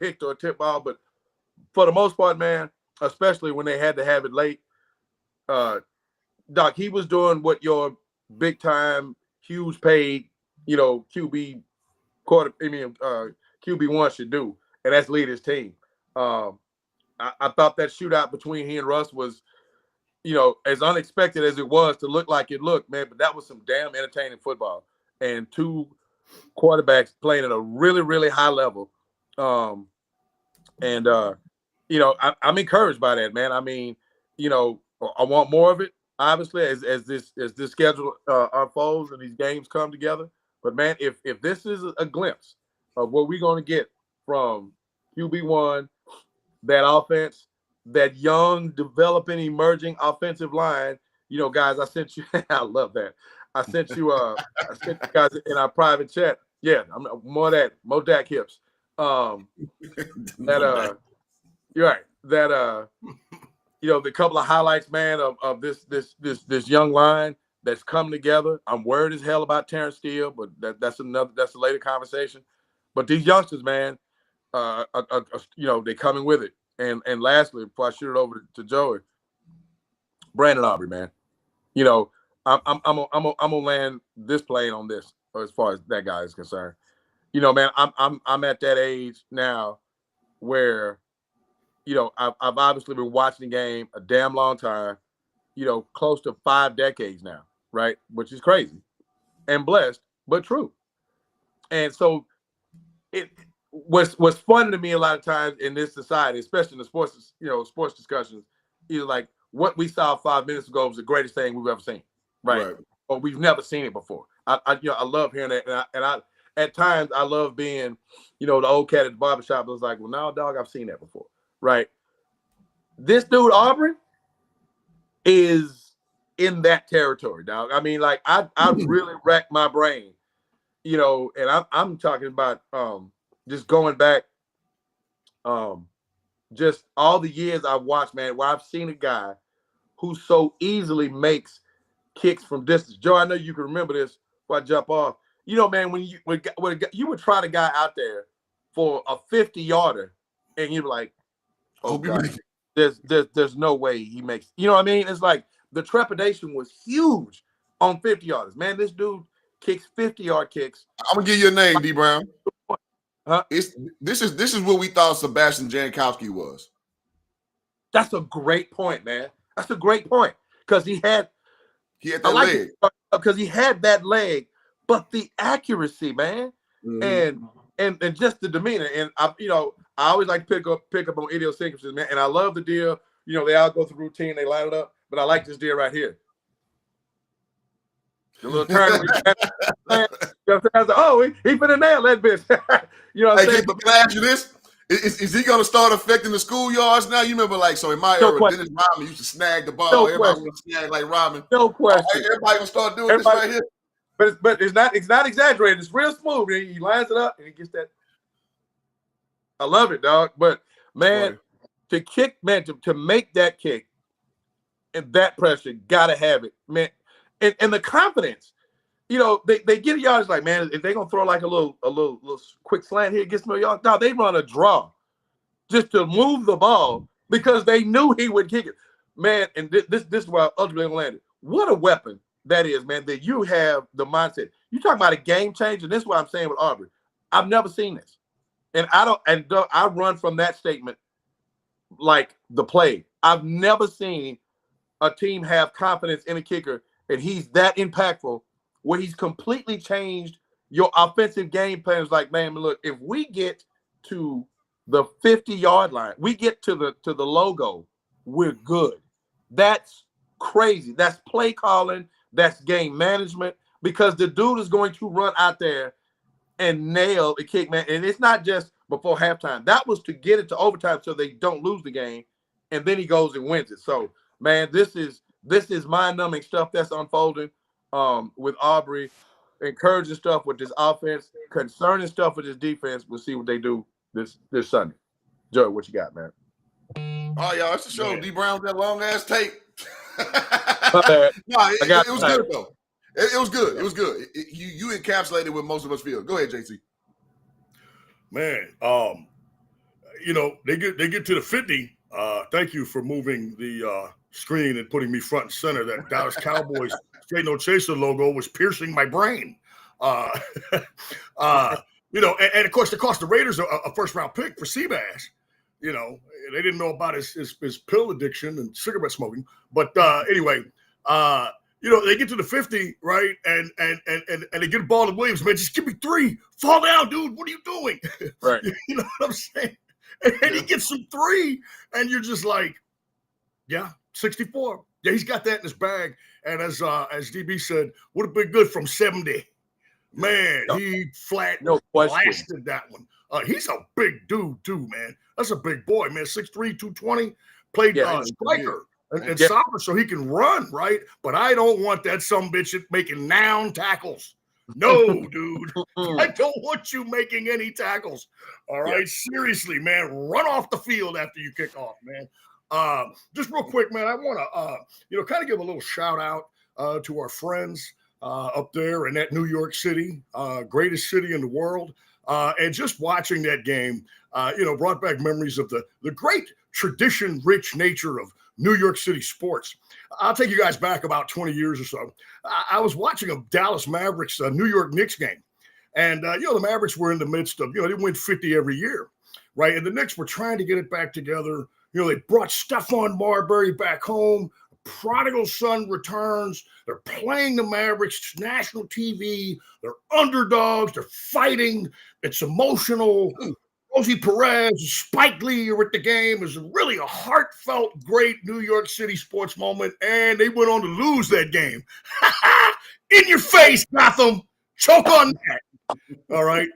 picked or a tip ball, but for the most part, man, especially when they had to have it late, Doc, he was doing what your big time, huge paid, QB1 should do, and that's lead his team. I thought that shootout between he and Russ was, as unexpected as it was to look like it looked, man, but that was some damn entertaining football. And two quarterbacks playing at a really, really high level. I'm encouraged by that, man. I mean, I want more of it, obviously, as this schedule unfolds and these games come together. But man, if this is a glimpse of what we're going to get from QB1, that offense, that young, developing, emerging offensive line, guys, I sent you. I love that. I sent you guys in our private chat. Yeah, I'm more Dak hips. You're right. The couple of highlights, man, of this young line that's come together. I'm worried as hell about Terrence Steele, but that's a later conversation. But these youngsters, man, they're coming with it. And lastly, before I shoot it over to Joey, Brandon Aubrey, man, I'm gonna land this plane on this as far as that guy is concerned. Man, I'm at that age now where, I've obviously been watching the game a damn long time, close to 5 decades now, right? Which is crazy and blessed, but true. And so what's fun to me a lot of times in this society, especially in the sports discussions, is like what we saw 5 minutes ago was the greatest thing we've ever seen, right? Or we've never seen it before. I love hearing that, and I at times I love being, the old cat at the barbershop was like, well, no, dog, I've seen that before, right? This dude Aubrey is in that territory, dog. I mean, like I really racked my brain, and I'm talking about just going back, just all the years I've watched, man, where I've seen a guy who so easily makes kicks from distance. Joe, I know you can remember this before I jump off. Man, when you would try the guy out there for a 50-yarder, and you're like, oh God, there's no way he makes. You know what I mean? It's like the trepidation was huge on 50-yarders. Man, this dude kicks 50-yard kicks. I'm gonna give you a name, D Brown. Huh? This is what we thought Sebastian Janikowski was. That's a great point, man. That's a great point because he had that leg. Because he had that leg, but the accuracy, man, and just the demeanor. And I always like to pick up on idiosyncrasies, man. And I love the deal. They all go through routine, they line it up. But I like this deal right here. The little turn. I was like, oh, he finna nail that bitch. What I'm saying? Can I ask you this? Is he going to start affecting the schoolyards now? You remember, so in my era, Dennis Rodman used to snag the ball. Everybody want to snag like Rodman. No question. Everybody going to start doing this right here. But it's not exaggerated. It's real smooth. He lines it up and he gets that. I love it, dog. But man, to kick, man, to make that kick and that pressure, gotta have it, man. And the confidence. They get yards like, man, if they're gonna throw like a little quick slant here, gets no yards. No, they run a draw just to move the ball because they knew he would kick it. Man, and this is where I ultimately landed. What a weapon that is, man, that you have the mindset. You talking about a game changer. This is what I'm saying with Aubrey. I've never seen this. And I run from that statement like the plague. I've never seen a team have confidence in a kicker, and he's that impactful where he's completely changed your offensive game plan. Is like, man, look, if we get to the 50-yard line, we get to the logo, we're good. That's crazy. That's play calling. That's game management because the dude is going to run out there and nail a kick, man. And it's not just before halftime. That was to get it to overtime so they don't lose the game. And then he goes and wins it. So, man, this is mind-numbing stuff that's unfolding with Aubrey, encouraging stuff with this offense, concerning stuff with this defense. We'll see what they do this Sunday. Joey, what you got, man? Oh, y'all, it's the show. Man. D Brown with that long-ass tape. It was good, though. It was good. It was good. You encapsulated what most of us feel. Go ahead, JC. Man, they get to the 50. Thank you for moving the screen and putting me front and center. That Dallas Cowboys Straight No Chaser logo was piercing my brain. And of course, it cost the Raiders a first-round pick for Seabass. They didn't know about his pill addiction and cigarette smoking. But anyway, they get to the 50, right? And they get the ball to Williams, man, just give me 3. Fall down, dude. What are you doing? Right. You know what I'm saying? And he gets some 3, and you're just like, yeah, 64. Yeah, he's got that in his bag. And as DB said, would have been good from 70. Man, he blasted that one. He's a big dude, too, man. That's a big boy, man. 6'3", 220. Played striker and soccer so he can run, right? But I don't want that sumbitch making noun tackles. No, dude. I don't want you making any tackles. All right? Yeah. Seriously, man. Run off the field after you kick off, man. Just real quick, man, I want to, kind of give a little shout out to our friends up there in that New York City, greatest city in the world. And just watching that game, brought back memories of the great tradition-rich nature of New York City sports. I'll take you guys back about 20 years or so. I was watching a Dallas Mavericks New York Knicks game. And, the Mavericks were in the midst of, they win 50 every year, right? And the Knicks were trying to get it back together. They brought Stephon Marbury back home. Prodigal son returns. They're playing the Mavericks, national TV. They're underdogs. They're fighting. It's emotional. Rosie Perez, Spike Lee are at the game. It was really a heartfelt, great New York City sports moment, and they went on to lose that game. In your face, Gotham. Choke on that. All right?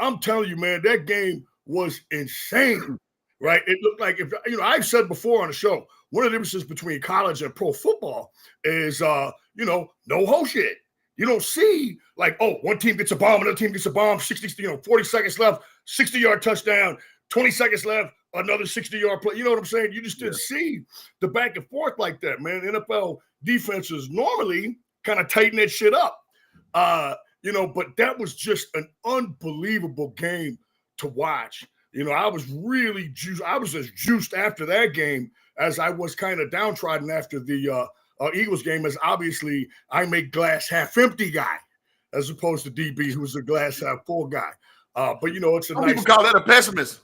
I'm telling you, man, that game was insane, right? It looked like, I've said before on the show, one of the differences between college and pro football is, no ho shit. You don't see one team gets a bomb, another team gets a bomb, 40 seconds left, 60-yard touchdown, 20 seconds left, another 60-yard play. You know what I'm saying? You just didn't see the back and forth like that, man. NFL defenses normally kind of tighten that shit up. But that was just an unbelievable game to watch. I was really juiced. I was as juiced after that game as I was kind of downtrodden after the Eagles game, as obviously I make glass half empty guy, as opposed to DB, who's a glass half full guy. But it's a nice. People call that a pessimist.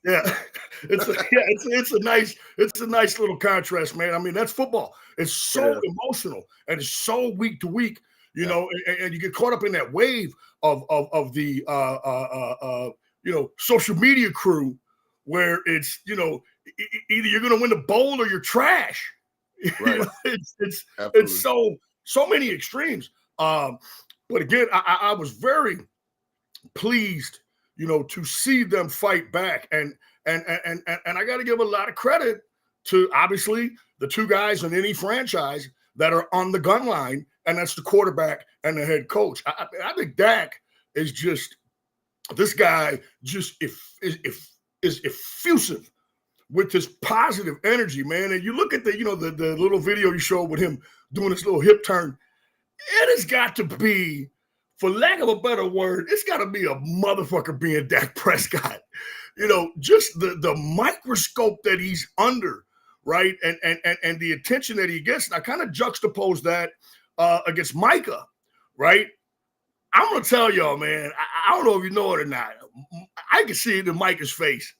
Yeah, it's a nice little contrast, man. I mean, that's football. It's so emotional and it's so week to week, and you get caught up in that wave of the social media crew, where it's either you're going to win the bowl or you're trash. Right. It's so many extremes. But again, I was very pleased, to see them fight back, and I got to give a lot of credit to obviously the two guys in any franchise that are on the gun line, and that's the quarterback and the head coach. I think Dak is just this guy. Just is effusive with his positive energy, man. And you look at the little video you showed with him doing this little hip turn. It has got to be, for lack of a better word, it's got to be a motherfucker being Dak Prescott. Just the microscope that he's under, right? And the attention that he gets. And I kind of juxtapose that against Micah, right? I'm going to tell y'all, man, I don't know if you know it or not. I can see it in Micah's face.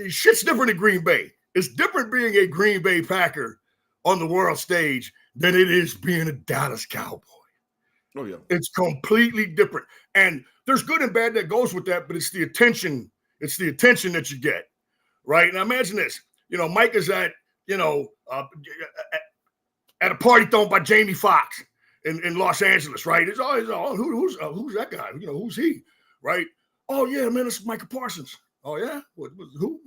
Shit's different in Green Bay. It's different being a Green Bay Packer on the world stage than it is being a Dallas Cowboy. Oh, yeah. It's completely different. And there's good and bad that goes with that, but it's the attention. It's the attention that you get, right? Now imagine this. Mike is at a party thrown by Jamie Foxx in Los Angeles, right? It's always, who's that guy? Who's he, right? Oh, yeah, man, it's Micah Parsons. Oh, yeah? Who?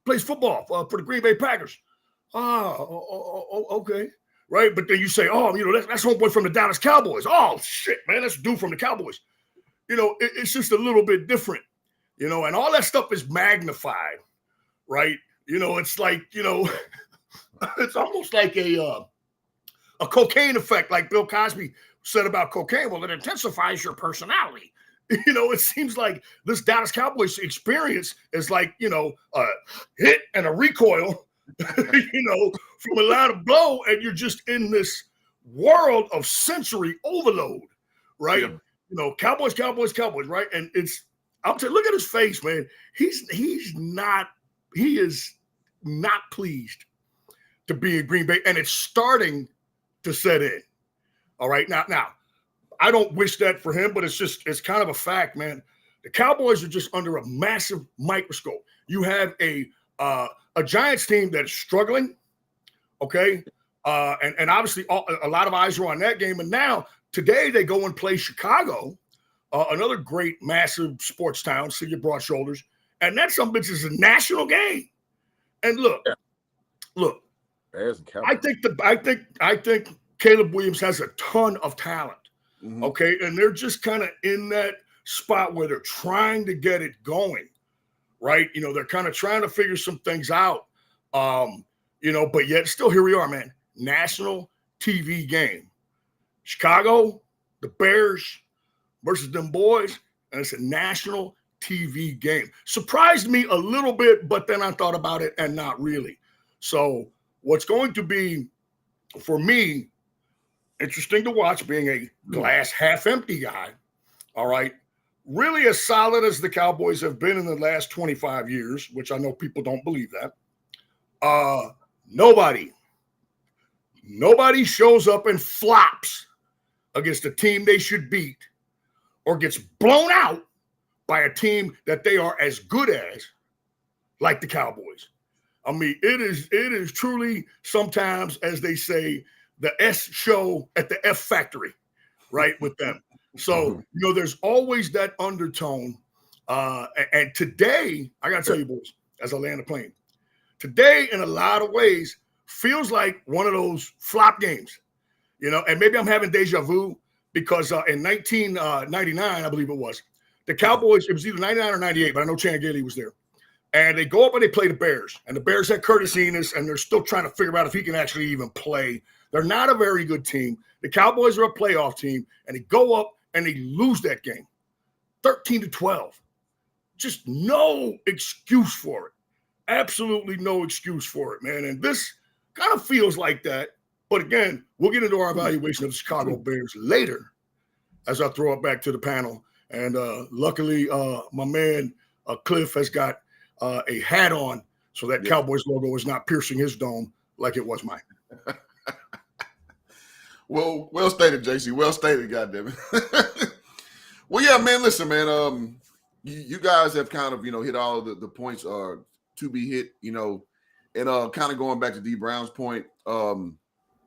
Plays football for the Green Bay Packers. Okay. Right? But then you say, that's homeboy from the Dallas Cowboys. Oh, shit, man, that's a dude from the Cowboys. It's just a little bit different, and all that stuff is magnified, right? It's like, it's almost like a cocaine effect, like Bill Cosby said about cocaine. Well, it intensifies your personality. It seems like this Dallas Cowboys experience is like, a hit and a recoil, from a line of blow, and you're just in this world of sensory overload, right? Yeah. Cowboys, right? And I'm saying, look at his face, man. He is not pleased to be in Green Bay, and it's starting to set in. All right, now, I don't wish that for him, but it's kind of a fact, man. The Cowboys are just under a massive microscope. You have a Giants team that's struggling, okay, and obviously a lot of eyes are on that game. And now today they go and play Chicago, another great massive sports town, city of broad shoulders, and that some bitch is a national game. And look, I think Caleb Williams has a ton of talent. Okay, and they're just kind of in that spot where they're trying to get it going, right? They're kind of trying to figure some things out, but yet still here we are, man. National TV game. Chicago, the Bears versus them boys, and it's a national TV game. Surprised me a little bit, but then I thought about it and not really. So what's going to be, for me, interesting to watch, being a glass half empty guy, all right, really as solid as the Cowboys have been in the last 25 years, which I know people don't believe that. Nobody shows up and flops against a team they should beat or gets blown out by a team that they are as good as, like the Cowboys. I mean, it is truly sometimes, as they say, the S show at the F factory, right, with them. So, there's always that undertone. And today, I got to tell you, boys, as I land the plane, today, in a lot of ways, feels like one of those flop games, and maybe I'm having deja vu because in 1999, I believe it was, the Cowboys, it was either 99 or 98, but I know Chan Gailey was there. And they go up and they play the Bears. And the Bears had Curtis Enos, and they're still trying to figure out if he can actually even play. They're not a very good team. The Cowboys are a playoff team, and they go up and they lose that game, 13-12. Just no excuse for it. Absolutely no excuse for it, man. And this kind of feels like that. But again, we'll get into our evaluation of the Chicago Bears later as I throw it back to the panel. And luckily, my man Cliff has got a hat on, so that Cowboys logo is not piercing his dome like it was mine. Well stated, JC. Well stated, goddammit. Well, yeah, man. Listen, man. You guys have kind of hit all the points to be hit. And kind of going back to D Brown's point.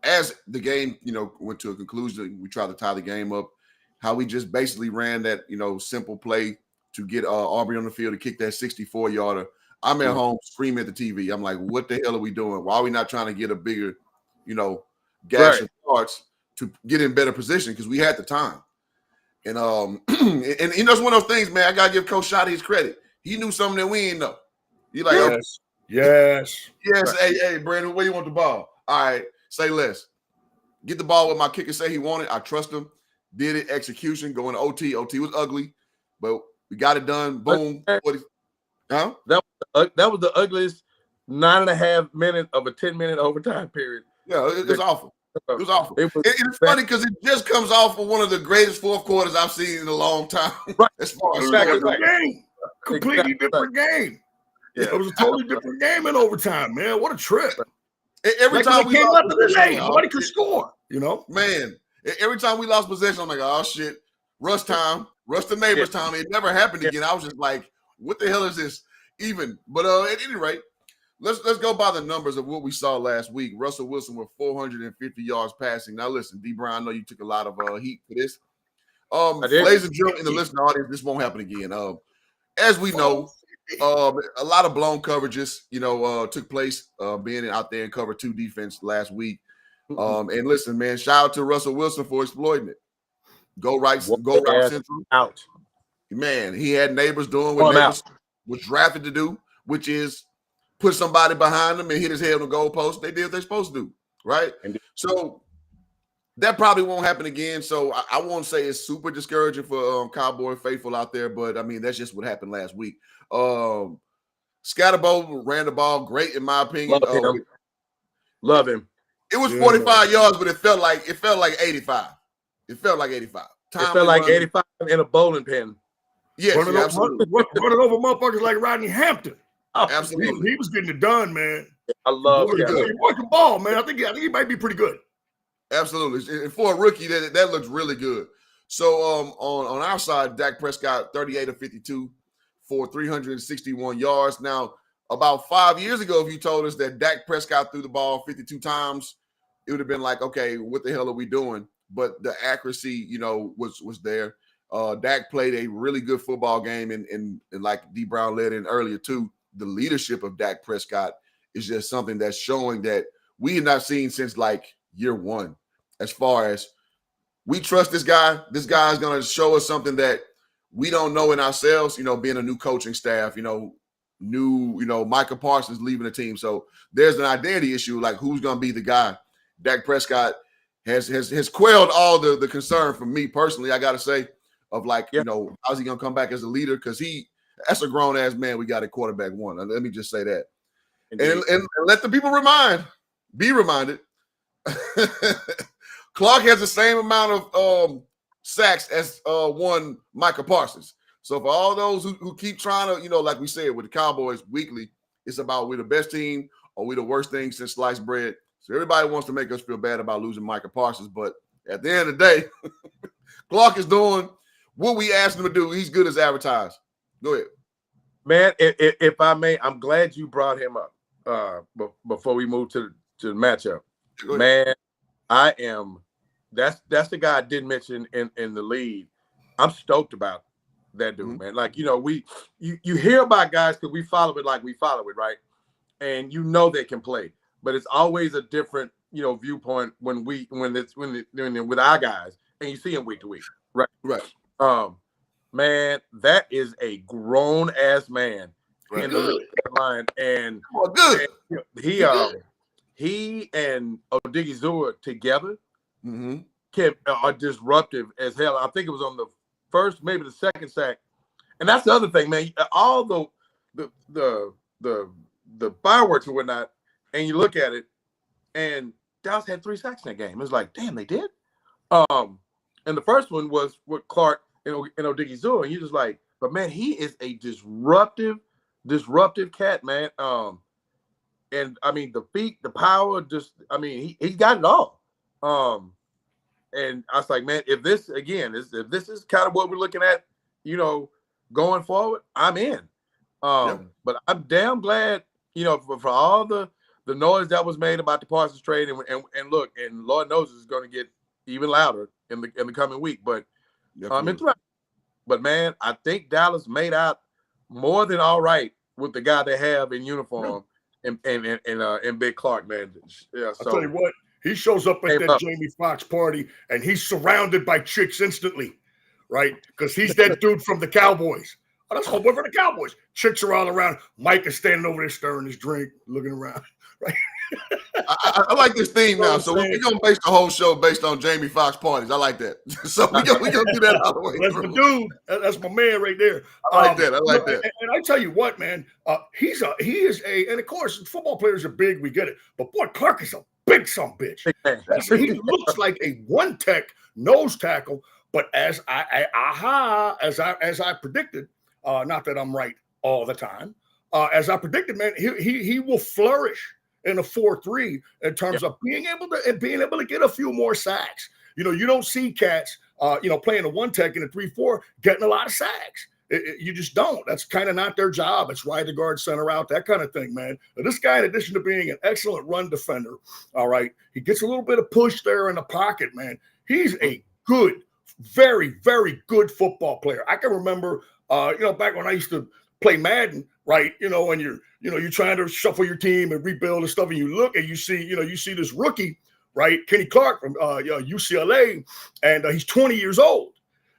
As the game went to a conclusion, we tried to tie the game up. How we just basically ran that simple play to get Aubrey on the field to kick that 64-yarder. I'm at home screaming at the TV. I'm like, what the hell are we doing? Why are we not trying to get a bigger, gash of yards to get in better position? Because we had the time. And and it's one of those things, man. I gotta give Coach Shotty his credit. He knew something that we ain't know. He like, yes. Right. Hey, Brandon, where you want the ball? All right, say less. Get the ball what my kicker say he wanted. I trust him. Did it. Execution. Going to OT. OT was ugly, but we got it done. Boom. Huh? That was the ugliest 9.5 minutes of a 10-minute overtime period. Yeah, it was awful. It was awful. It's funny because it just comes off of one of the greatest fourth quarters I've seen in a long time. Right. As far as game. Completely different game. Yeah. It was a totally different game in overtime, man. What a trip. Every time we came lost up to the lane, nobody could score, Man, every time we lost possession, I'm like, oh, shit. Rush time. Rush the neighbor's town. It never happened again. I was just like, what the hell is this even? But at any rate, let's go by the numbers of what we saw last week. Russell Wilson with 450 yards passing. Now, listen, D. Brown, I know you took a lot of heat for this. Ladies and gentlemen in the listening audience, this won't happen again. As we know, a lot of blown coverages, took place being out there in cover 2 defense last week. And listen, man, shout out to Russell Wilson for exploiting it. Go right central. Out. Man, he had neighbors doing what neighbors was drafted to do, which is put somebody behind them and hit his head on the goalpost. They did what they're supposed to do, right? So that probably won't happen again. So I won't say it's super discouraging for Cowboy faithful out there, but I mean that's just what happened last week. Scatterbo ran the ball great in my opinion. Love him. It was 45 yards, but it felt like 85. It felt like 85. It felt like 85 in a bowling pin. Yes, running over motherfuckers like Rodney Hampton. Absolutely. He was getting it done, man. I love it. He worked the ball, man. I think he might be pretty good. Absolutely. And for a rookie, that looks really good. So on our side, Dak Prescott, 38 of 52 for 361 yards. Now, about 5 years ago, if you told us that Dak Prescott threw the ball 52 times, it would have been like, okay, what the hell are we doing? But the accuracy, was there. Dak played a really good football game, and like D. Brown led in earlier too. The leadership of Dak Prescott is just something that's showing that we have not seen since like year one. As far as we trust this guy is going to show us something that we don't know in ourselves. Being a new coaching staff, Micah Parsons leaving the team, so there's an identity issue. Like who's going to be the guy? Dak Prescott has quelled all the concern from me personally. I got to say. Of like, how's he gonna come back as a leader? Because that's a grown ass man. We got a quarterback one. Let me just say that, and let the people be reminded. Clark has the same amount of sacks as one Micah Parsons. So for all those who keep trying to, like we said with the Cowboys weekly, it's about we're the best team or we're the worst thing since sliced bread. So everybody wants to make us feel bad about losing Micah Parsons, but at the end of the day, Clark is doing what we asked him to do. He's good as advertised. Go ahead. Man, if I may, I'm glad you brought him up before we move to the matchup. Man, that's the guy I didn't mention in the lead. I'm stoked about that dude, man. Like, you hear about guys because we follow it like we follow it, right? And they can play. But it's always a different, viewpoint when it's with our guys and you see them week to week. Right. Right. Man, that is a grown ass man in the line, and he and Odigizua together are disruptive as hell. I think it was on the first, maybe the second sack, and that's the other thing, man. All the fireworks and whatnot, and you look at it, and Dallas had 3 sacks in that game. It's like, damn, they did. And the first one was with Clark and Odigizua, and you're just like, but man, he is a disruptive cat, man. And I mean the feet, the power, he's got it all. And I was like, man, if this is kind of what we're looking at, going forward, I'm in. But I'm damn glad, for all the noise that was made about the Parsons trade, and look, and Lord knows it's going to get even louder in the coming week, but man, I think Dallas made out more than all right with the guy they have in uniform and Big Clark, man. Yeah, so I'll tell you what, he shows up at that Jamie Foxx party and he's surrounded by chicks instantly, right? Because he's that dude from the Cowboys. Oh, that's homeboy from the Cowboys. Chicks are all around. Mike is standing over there stirring his drink, looking around, right? I like this theme now. So we're going to base the whole show based on Jamie Foxx parties. I like that. So we're going to do that all the way That's through. the dude. That's my man right there. I like that. And I tell you what, man, he is and of course, football players are big. We get it. But boy, Clark is a big son of a bitch. He looks like a one-tech nose tackle. But as I predicted, not that I'm right all the time, as I predicted, man, he will flourish in a 4-3 in terms of being able to get a few more sacks. You don't see cats, playing a 1-tech and a 3-4 getting a lot of sacks. You just don't. That's kind of not their job. It's ride the guard, center out, that kind of thing, man. Now, this guy, in addition to being an excellent run defender, all right, he gets a little bit of push there in the pocket, man. He's a good, very, very good football player. I can remember, back when I used to play Madden, right? When you're trying to shuffle your team and rebuild and stuff, and you look and you see this rookie, right? Kenny Clark from UCLA, and he's 20 years old,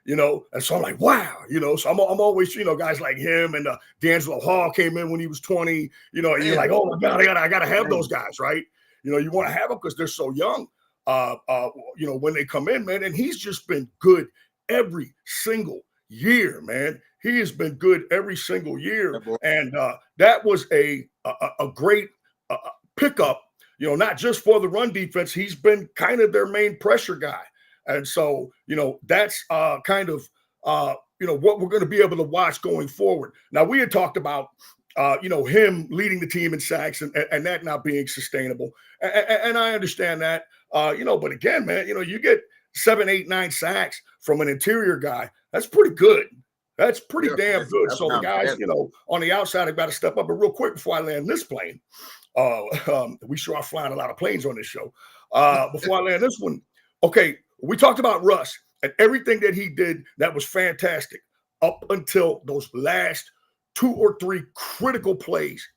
and so I'm like, wow, so I'm always, guys like him and D'Angelo Hall came in when he was 20, and you're like, oh my God, I gotta have those guys, right? You want to have them because they're so young. when they come in, man. And he's just been good every single year, man. He has been good every single year. And that was a great pickup, not just for the run defense. He's been kind of their main pressure guy. And so, that's kind of, what we're going to be able to watch going forward. Now, we had talked about, him leading the team in sacks and that not being sustainable. And I understand that, but again, man, you get 7, 8, 9 sacks from an interior guy. That's pretty good. That's pretty damn good. So the guys, on the outside have got to step up. But real quick before I land this plane, we sure are flying a lot of planes on this show. Before I land this one, okay, we talked about Russ and everything that he did that was fantastic up until those last 2 or 3 critical plays.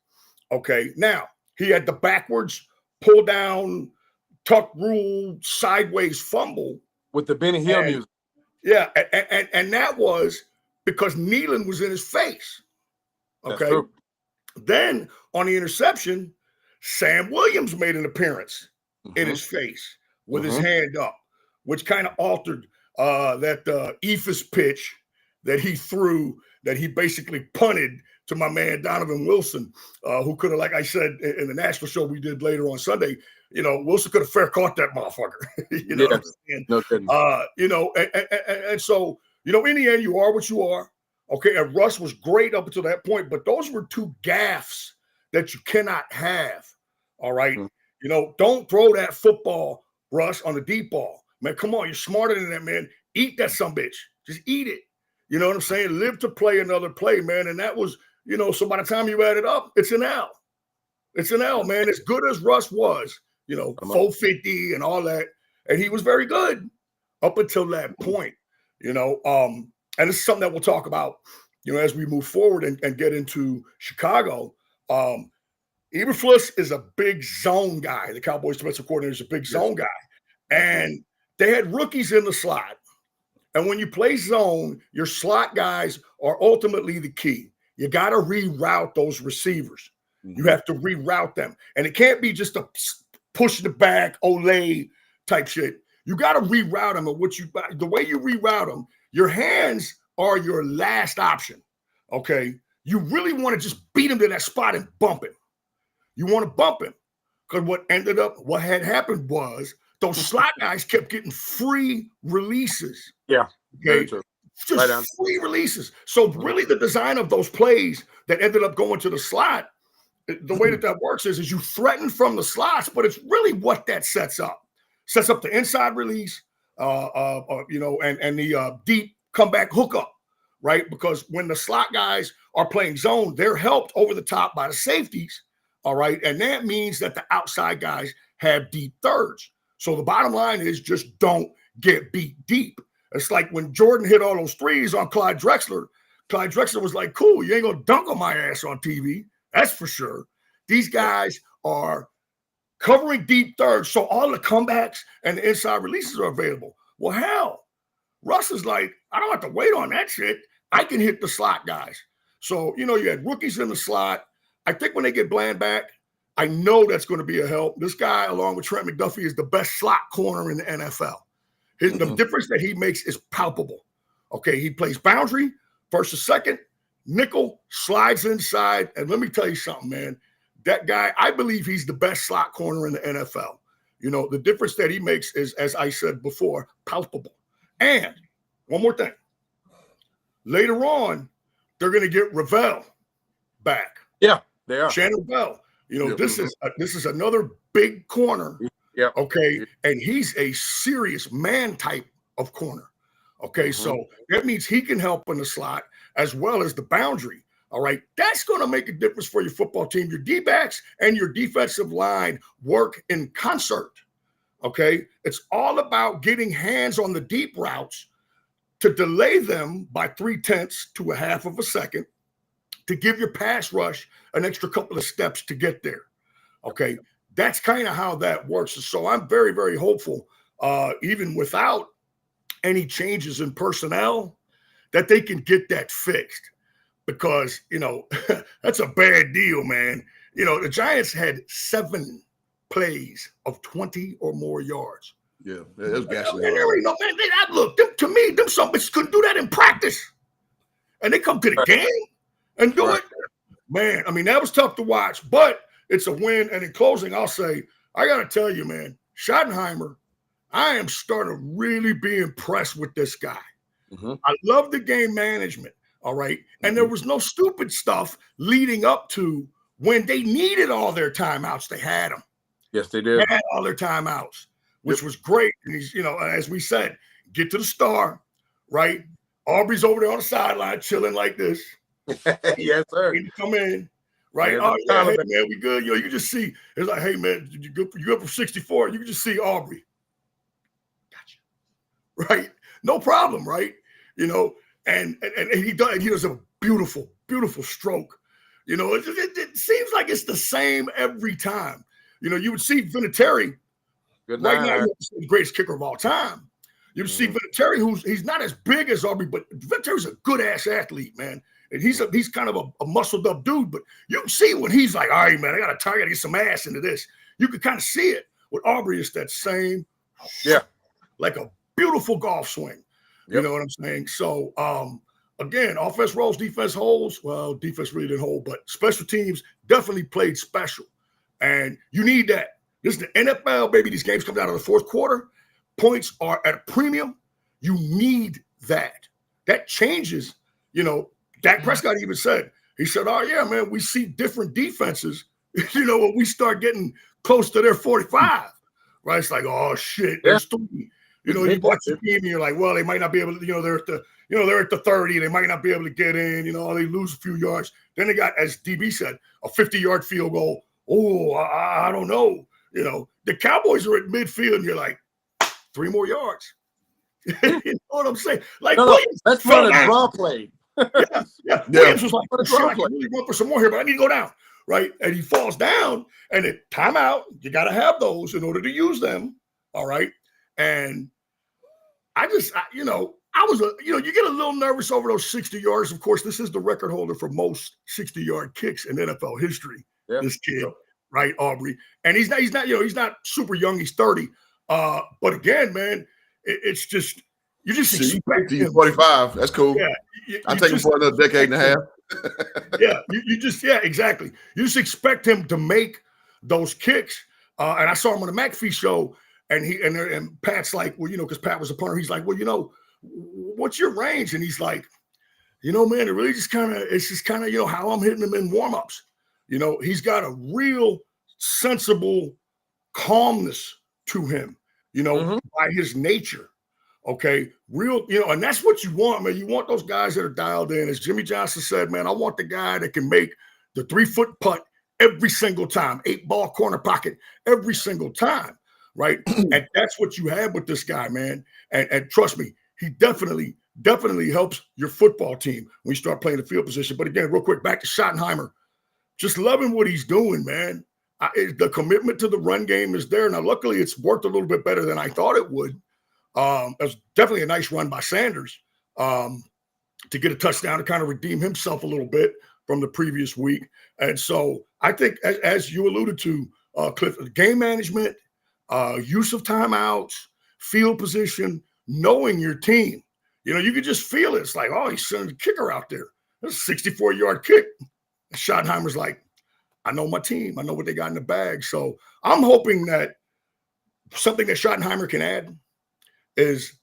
Okay, now he had the backwards pull down, tuck rule, sideways fumble with the Benny Hill music. Yeah, and that was because Nealon was in his face. Okay. Then on the interception, Sam Williams made an appearance in his face with his hand up, which kind of altered that Ephus pitch that he threw, that he basically punted to my man Donovan Wilson, who could have, like I said in the national show we did later on Sunday, Wilson could have fair caught that motherfucker. What I'm saying? No kidding. And so, in the end, you are what you are. Okay, and Russ was great up until that point, but those were 2 gaffes that you cannot have. All right. Don't throw that football, Russ, on the deep ball. Man, come on, you're smarter than that, man. Eat that sumbitch. Just eat it. You know what I'm saying? Live to play another play, man. And that was, so by the time you add it up, it's an L. It's an L, man. As good as Russ was, 450 and all that. And he was very good up until that point, and this is something that we'll talk about, as we move forward and get into Chicago. Eberflus is a big zone guy. The Cowboys defensive coordinator is a big zone guy. And they had rookies in the slot. And when you play zone, your slot guys are ultimately the key. You got to reroute those receivers. You have to reroute them. And it can't be just a push the back, Olay type shit. You got to reroute them. And the way you reroute them, your hands are your last option. Okay. You really want to just beat him to that spot and bump him. You want to bump him. Because what had happened was those slot guys kept getting free releases. Yeah. Okay. Just free releases. So really the design of those plays that ended up going to the slot, the way that works is you threaten from the slots, but it's really what that sets up. Sets up the inside release, and the deep comeback hookup, right? Because when the slot guys are playing zone, they're helped over the top by the safeties, all right? And that means that the outside guys have deep thirds. So the bottom line is just don't get beat deep. It's like when Jordan hit all those threes on Clyde Drexler. Clyde Drexler was like, cool, you ain't going to dunk on my ass on TV. That's for sure. These guys are covering deep thirds, so all the comebacks and the inside releases are available. Well, hell, Russ is like, I don't have to wait on that shit. I can hit the slot guys. So, you had rookies in the slot. I think when they get Bland back, I know that's going to be a help. This guy, along with Trent McDuffie, is the best slot corner in the NFL. The difference that he makes is palpable. Okay, he plays boundary, first or second, nickel, slides inside. And let me tell you something, man. That guy, I believe he's the best slot corner in the NFL. The difference that he makes is, as I said before, palpable. And one more thing. Later on, they're going to get Ravel back. Yeah, they are. Shannon Bell. This is another big corner. Yeah. Okay. And he's a serious man type of corner. Okay. So that means he can help in the slot as well as the boundary. All right. That's going to make a difference for your football team. Your D-backs and your defensive line work in concert. Okay. It's all about getting hands on the deep routes to delay them by 0.3 to a half of a second to give your pass rush an extra couple of steps to get there. Okay. That's kind of how that works. So I'm very, very hopeful, even without any changes in personnel, that they can get that fixed. Because, that's a bad deal, man. The Giants had 7 plays of 20 or more yards. Yeah, it was gasoline. Man, to me, them some bitches couldn't do that in practice. And they come to the game and do it. Man, I mean, that was tough to watch, but it's a win. And in closing, I'll say, I got to tell you, man, Schottenheimer, I am starting to really be impressed with this guy. Mm-hmm. I love the game management, all right? And there was no stupid stuff leading up to when they needed all their timeouts. They had them. Yes, they did. They had all their timeouts, which was great. And he's, as we said, get to the star, right? Aubrey's over there on the sideline chilling like this. Yes, sir. Come in, right? Man, oh, yeah, hey, man, we good. You can just see, it's like, hey, man, you go for 64. You can just see Aubrey. Gotcha. Right? No problem, right? And he does a beautiful, beautiful stroke. It seems like it's the same every time. You would see Vinatieri. Right now, he's the greatest kicker of all time. You see Vinatieri, he's not as big as Aubrey, but Vinatieri's a good-ass athlete, man. And he's kind of a muscled-up dude, but you can see when he's like, all right, man, I got to get some ass into this. You can kind of see it. With Aubrey, it's that same, like a beautiful golf swing. Yep. You know what I'm saying? So, again, offense rolls, defense holds. Well, defense really didn't hold, but special teams definitely played special. And you need that. This is the NFL, baby. These games come down to the fourth quarter. Points are at a premium. You need that. That changes. Dak Prescott even said, he said, oh, yeah, man, we see different defenses, when we start getting close to their 45. Right? It's like, oh, shit, there's 3. You watch the team and you're like, well, they might not be able to, they're at the 30. They might not be able to get in, they lose a few yards. Then they got, as DB said, a 50-yard field goal. Oh, I don't know. The Cowboys are at midfield and you're like, 3 more yards. You know what I'm saying? Like, let's run a draw play. Yeah. Williams was like, I can really run for some more here, but I need to go down. Right? And he falls down and it timeout. You got to have those in order to use them. All right. And I you get a little nervous over those 60 yards. Of course, this is the record holder for most 60-yard kicks in NFL history. Yep. This kid, right, Aubrey. And he's not super young. He's 30. But again, man, it's just you just expect him. 45. That's cool. Yeah, I'll take him for another decade and a half. Exactly. You just expect him to make those kicks. And I saw him on the McAfee show, and Pat's like, well, because Pat was a punter. He's like, well, what's your range? And he's like, man, it really just it's just kind of how I'm hitting him in warmups. He's got a real sensible calmness to him. By his nature, okay, real, and that's what you want, man. You want those guys that are dialed in. As Jimmy Johnson said, man, I want the guy that can make the 3-foot putt every single time, 8-ball corner pocket every single time, right? And that's what you have with this guy, man. And trust me, he definitely helps your football team when you start playing the field position. But again, real quick, back to Schottenheimer, just loving what he's doing, man. The commitment to the run game is there. Now, luckily, it's worked a little bit better than I thought it would. It was definitely a nice run by Sanders to get a touchdown to kind of redeem himself a little bit from the previous week. And so I think, as you alluded to, Cliff, game management, use of timeouts, field position, knowing your team. You could just feel it. It's like, oh, he's sending the kicker out there. That's a 64-yard kick. Schottenheimer's like, I know my team. I know what they got in the bag. So I'm hoping that something that Schottenheimer can add is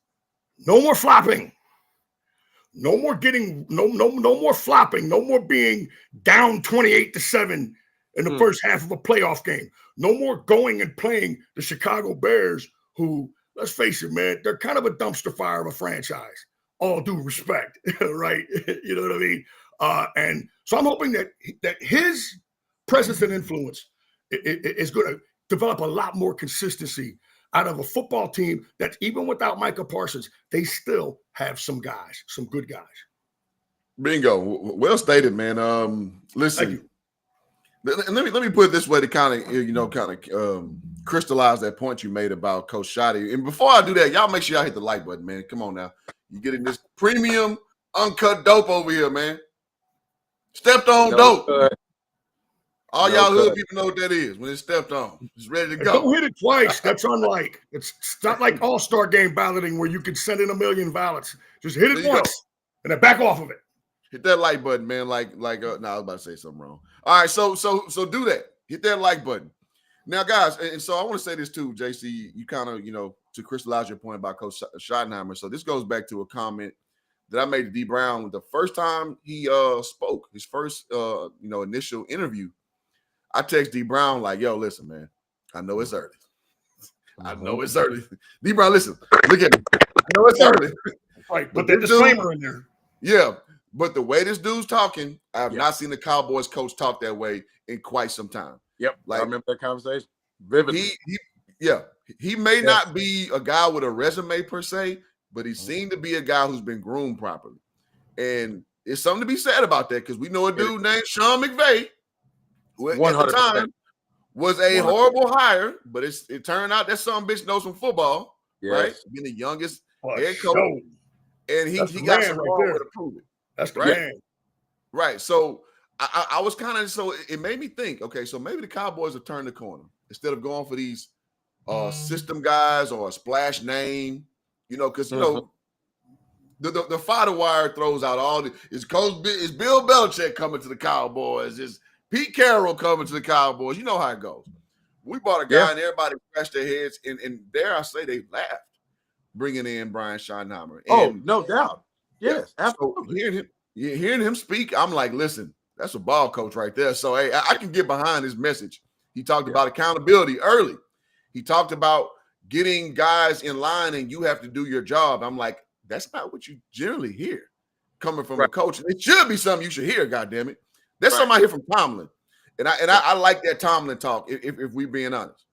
no more flopping. No more flopping. No more being down 28-7 in the first half of a playoff game. No more going and playing the Chicago Bears, who, let's face it, man, they're kind of a dumpster fire of a franchise. All due respect, right? You know what I mean? And so I'm hoping that his presence and influence is going to develop a lot more consistency out of a football team that even without Micah Parsons, they still have some guys, some good guys. Bingo. Well stated, man. Listen, let me put it this way to kind of crystallize that point you made about Coach Shotty. And before I do that, y'all make sure y'all hit the like button, man. Come on now. You're getting this premium uncut dope over here, man. Stepped on dope. All y'all hood people know what that is when it's stepped on. It's ready to go. Don't hit it twice. That's unlike. It's not like All-Star game balloting where you could send in 1 million ballots. Just hit it once and then back off of it. Hit that like button, man. I was about to say something wrong. All right, so do that. Hit that like button. Now, guys, and so I want to say this too, JC. You kind of, to crystallize your point about Coach Schottenheimer. So this goes back to a comment that I made to D Brown the first time he spoke, his first initial interview. I text D Brown like, yo, listen, man, I know it's early. I know it's early. D Brown, listen, look at me. I know it's early. Right, put that disclaimer in there. Yeah, but the way this dude's talking, I have not seen the Cowboys coach talk that way in quite some time. Yep, I remember that conversation vividly. He may not be a guy with a resume per se, but he seemed to be a guy who's been groomed properly. And it's something to be said about that because we know a dude named Sean McVay, who at the time was a horrible hire, but it turned out that some bitch knows some football, right? Being the youngest head coach. And he got some right to prove it. That's the man. Right. So I was kind of, so it made me think, okay, so maybe the Cowboys have turned the corner. Instead of going for these system guys or a splash name, because, the fighter wire throws out all the, is Bill Belichick coming to the Cowboys? Is Pete Carroll coming to the Cowboys? You know how it goes. We bought a guy and everybody scratched their heads, and dare I say they laughed bringing in Brian Schottenheimer. And, no doubt. Yes, absolutely. So hearing him speak, I'm like, listen, that's a ball coach right there. So, hey, I can get behind his message. He talked about accountability early. He talked about getting guys in line and you have to do your job. I'm like, that's not what you generally hear coming from a coach. It should be something you should hear, goddammit. That's something I hear from Tomlin. And I like that Tomlin talk, if we being honest.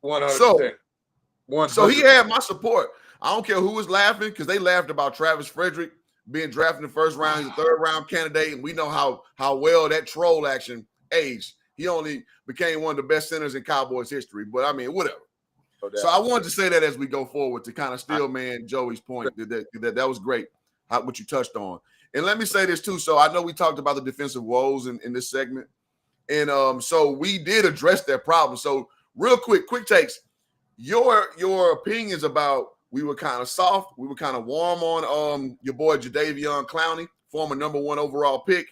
100%. So he had my support. I don't care who was laughing because they laughed about Travis Frederick being drafted in the first round. He's a third-round candidate, and we know how well that troll action aged. He only became one of the best centers in Cowboys history. But, I mean, whatever. So I wanted to say that as we go forward to kind of steal man Joey's point. That was great, what you touched on. And let me say this, too. So I know we talked about the defensive woes in this segment. And so we did address that problem. So real quick takes. Your opinions about we were kind of soft. We were kind of warm on your boy Jadeveon Clowney, former number 1 overall pick,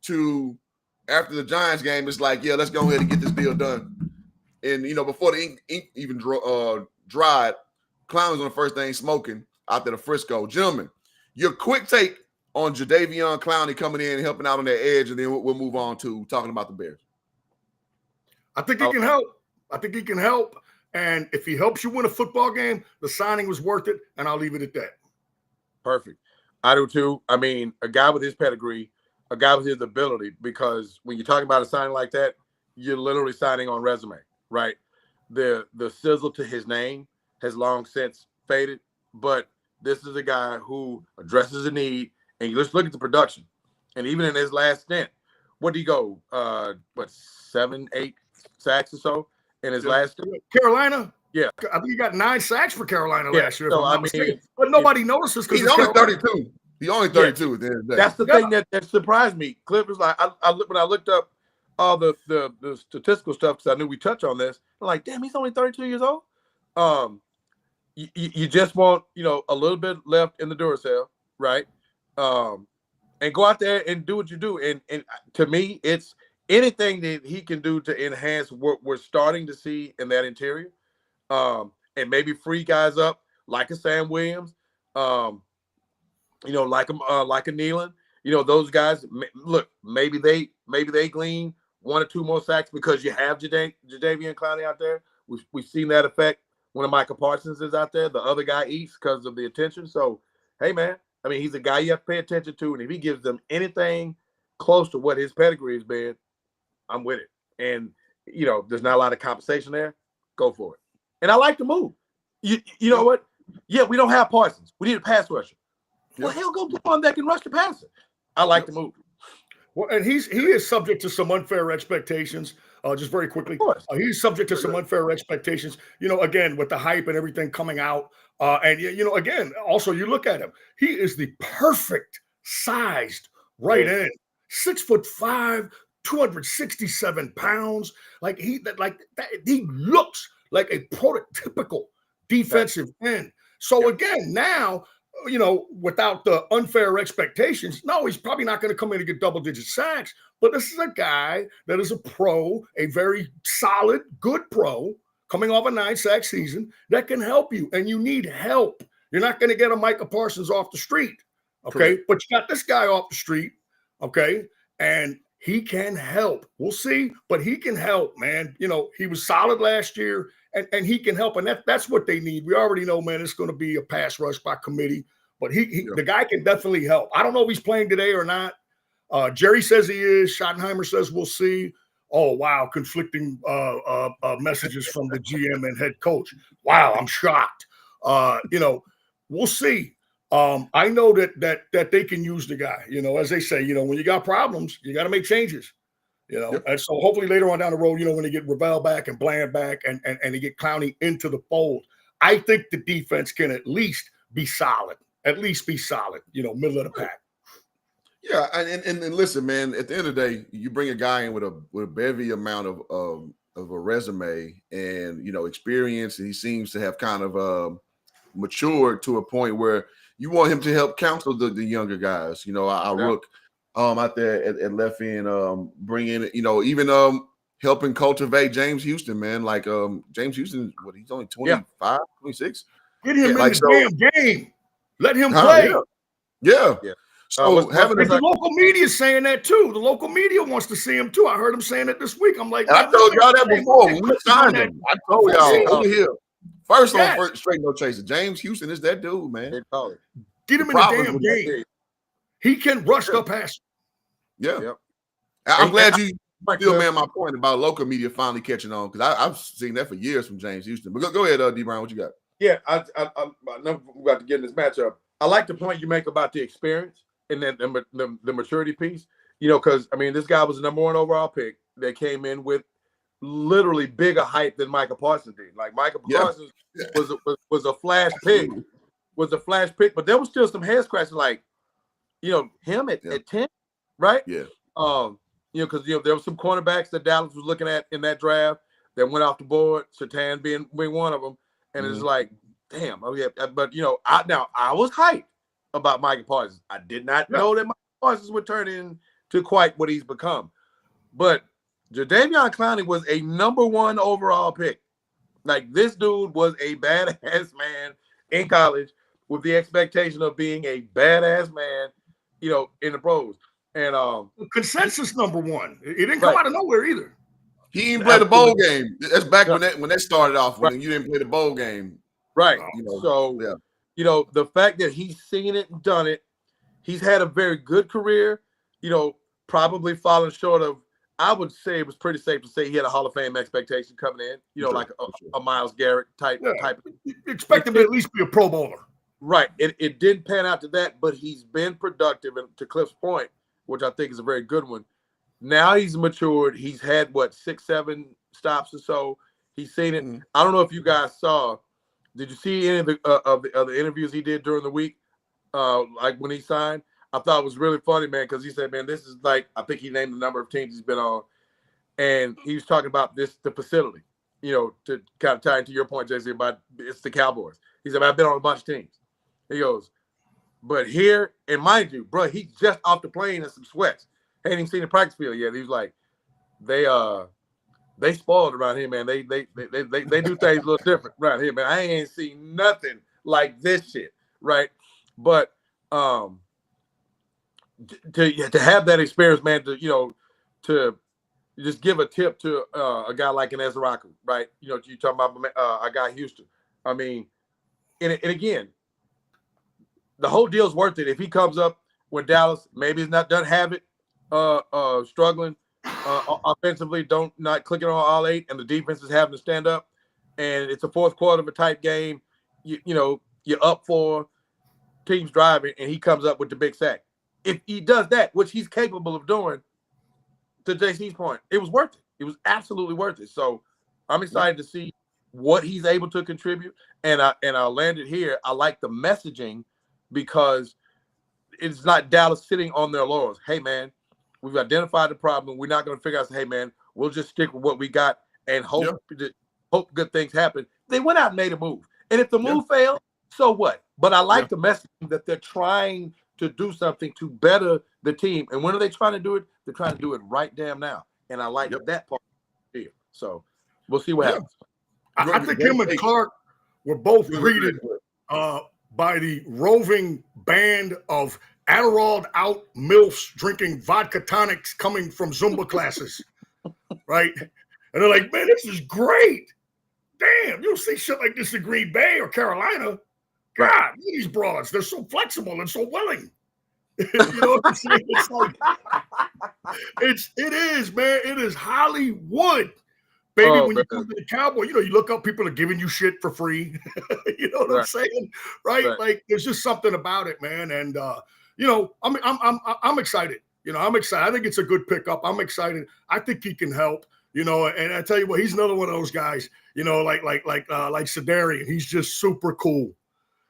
to after the Giants game, it's like, let's go ahead and get this deal done. And, before the ink even dried, Clowney was on the first thing smoking out there to Frisco. Gentlemen, your quick take on Jadeveon Clowney coming in and helping out on that edge, and then we'll move on to talking about the Bears. I think he can help. And if he helps you win a football game, the signing was worth it, and I'll leave it at that. Perfect. I do too. I mean, a guy with his pedigree, a guy with his ability, because when you're talking about a signing like that, you're literally signing on resume, right? The sizzle to his name has long since faded, but this is a guy who addresses a need, and you just look at the production. And even in his last stint, what did he go? 7, 8 sacks or so? In his last Carolina, I think he got 9 sacks for Carolina last year. So, but nobody notices because he's only 32. He's only 32 at the end of the day. That's the thing that surprised me. Cliff was like, when I looked up all the statistical stuff because I knew we touched on this. I'm like, damn, he's only 32 years old. You just want a little bit left in the Duracell, right? And go out there and do what you do. And to me, it's anything that he can do to enhance what we're starting to see in that interior, and maybe free guys up like a Sam Williams, like a Nealon. Those guys. Look, maybe they glean 1 or 2 more sacks because you have Jadeveon Clowney out there. We've seen that effect when Micah Parsons is out there. The other guy eats because of the attention. So, hey, man, I mean, he's a guy you have to pay attention to, and if he gives them anything close to what his pedigree has been, I'm with it. And, there's not a lot of compensation there. Go for it. And I like the move. You know what? Yeah, we don't have Parsons. We need a pass rusher. Well, hell, go get one that can rush the passer. I like the move. Well, and he is subject to some unfair expectations. Just very quickly, he's subject to some unfair expectations. Again, with the hype and everything coming out. And, again, also you look at him. He is the perfect sized right end. 6'5", 267 pounds. Like he looks like a prototypical defensive end. So again, now, without the unfair expectations, no, he's probably not going to come in and get double-digit sacks. But this is a guy that is a pro, a very solid, good pro, coming off a 9-sack season that can help you. And you need help. You're not going to get a Micah Parsons off the street, okay? Correct. But you got this guy off the street, okay? And he can help. We'll see, but he can help, man. He was solid last year, and he can help. And that's what they need. We already know, man, it's going to be a pass rush by committee. But the guy can definitely help. I don't know if he's playing today or not. Jerry says he is. Schottenheimer says we'll see. Oh, wow, conflicting messages from the GM and head coach. Wow, I'm shocked. We'll see. I know that they can use the guy. As they say, when you got problems, you got to make changes. And so hopefully later on down the road, when they get Ravel back and Bland back and they get Clowney into the fold, I think the defense can at least be solid. Middle of the pack. Yeah, and listen, man. At the end of the day, you bring a guy in with a bevy amount of a resume and experience, and he seems to have kind of matured to a point where you want him to help counsel the younger guys. Rook out there at left end, bring in even helping cultivate James Houston, man. Like James Houston, he's only 25, 26. Get him in the damn game. Let him play. Yeah. So the local media is saying that too. The local media wants to see him too. I heard him saying it this week. I'm like, I told y'all that before. When we signed him, I told y'all over here. First straight no chaser. James Houston is that dude, man. Get him in the damn game. He can rush the pass. Yeah. Yep. I'm glad you still made my point about local media finally catching on, because I've seen that for years from James Houston. But go ahead, D. Brown, what you got? Yeah, I know we're about to get in this matchup. I like the point you make about the experience and then the maturity piece. Because this guy was the number 1 overall pick that came in with literally bigger hype than Micah Parsons did. Like Micah Parsons was a flash pick, but there was still some head scratching. Like, him at 10, right? Yeah. Because there were some cornerbacks that Dallas was looking at in that draft that went off the board. Surtain being one of them. And it's like, damn. Oh yeah, but I was hyped about Micah Parsons. I did not know that Micah Parsons would turn into quite what he's become. But Jadeveon Clowney was a number 1 overall pick. Like, this dude was a badass man in college with the expectation of being a badass man, in the pros. And consensus number 1. It didn't come out of nowhere either. He didn't play the bowl game. That's back when that started off, when you didn't play the bowl game. Right. The fact that he's seen it and done it, he's had a very good career, probably falling short of, I would say it was pretty safe to say he had a Hall of Fame expectation coming in, like a Myles Garrett type. You expect him to at least be a Pro Bowler. Right. It didn't pan out to that, but he's been productive. And to Cliff's point, which I think is a very good one, now he's matured. He's had 6, 7 stops or so. He's seen it. Mm-hmm. I don't know if you guys saw. Did you see any of the interviews he did during the week? Like when he signed, I thought it was really funny, man, because he said, "Man, this is like," I think he named the number of teams he's been on, and he was talking about the facility. To kind of tie into your point, JC, about it's the Cowboys. He said, "I've been on a bunch of teams." He goes, "But here, and mind you, bro, he's just off the plane in some sweats. Hadn't even seen the practice field yet." He was like, they spoiled around here, man. They do things a little different around here, man. I ain't seen nothing like this shit, right? But to have that experience, man, to just give a tip to a guy like an Ezra, right? You talking about a guy Houston. And again, the whole deal's worth it if he comes up when Dallas maybe is not doesn't have it, struggling. Offensively, not clicking on all 8, and the defense is having to stand up, and it's a fourth quarter of a tight game. You're up for teams driving, and he comes up with the big sack. If he does that, which he's capable of doing, to JC's point, it was worth it. It was absolutely worth it. So I'm excited to see what he's able to contribute, and I'll land it here. I like the messaging because it's not Dallas sitting on their laurels. Hey, man, We've identified the problem. We're not going to figure out, hey, man, we'll just stick with what we got and hope good things happen. They went out and made a move. And if the move failed, so what? But I like the message that they're trying to do something to better the team. And when are they trying to do it? They're trying to do it right damn now. And I like that part here. So we'll see what happens. I think him and Clark were both greeted by the roving band of Adderall out MILFs drinking vodka tonics coming from Zumba classes, right? And they're like, man, this is great. Damn, you don't see shit like this in Green Bay or Carolina. God, these broads, they're so flexible and so willing. You know what I'm saying? It's like, it is, man. It is Hollywood. Baby, when you come to the Cowboy, you know, you look up, people are giving you shit for free. You know what I'm saying? Right? Like, there's just something about it, man. And you know, I'm excited. You know, I'm excited. I think it's a good pickup. I'm excited. I think he can help. You know, and I tell you what, he's another one of those guys. You know, like Sedarian. He's just super cool.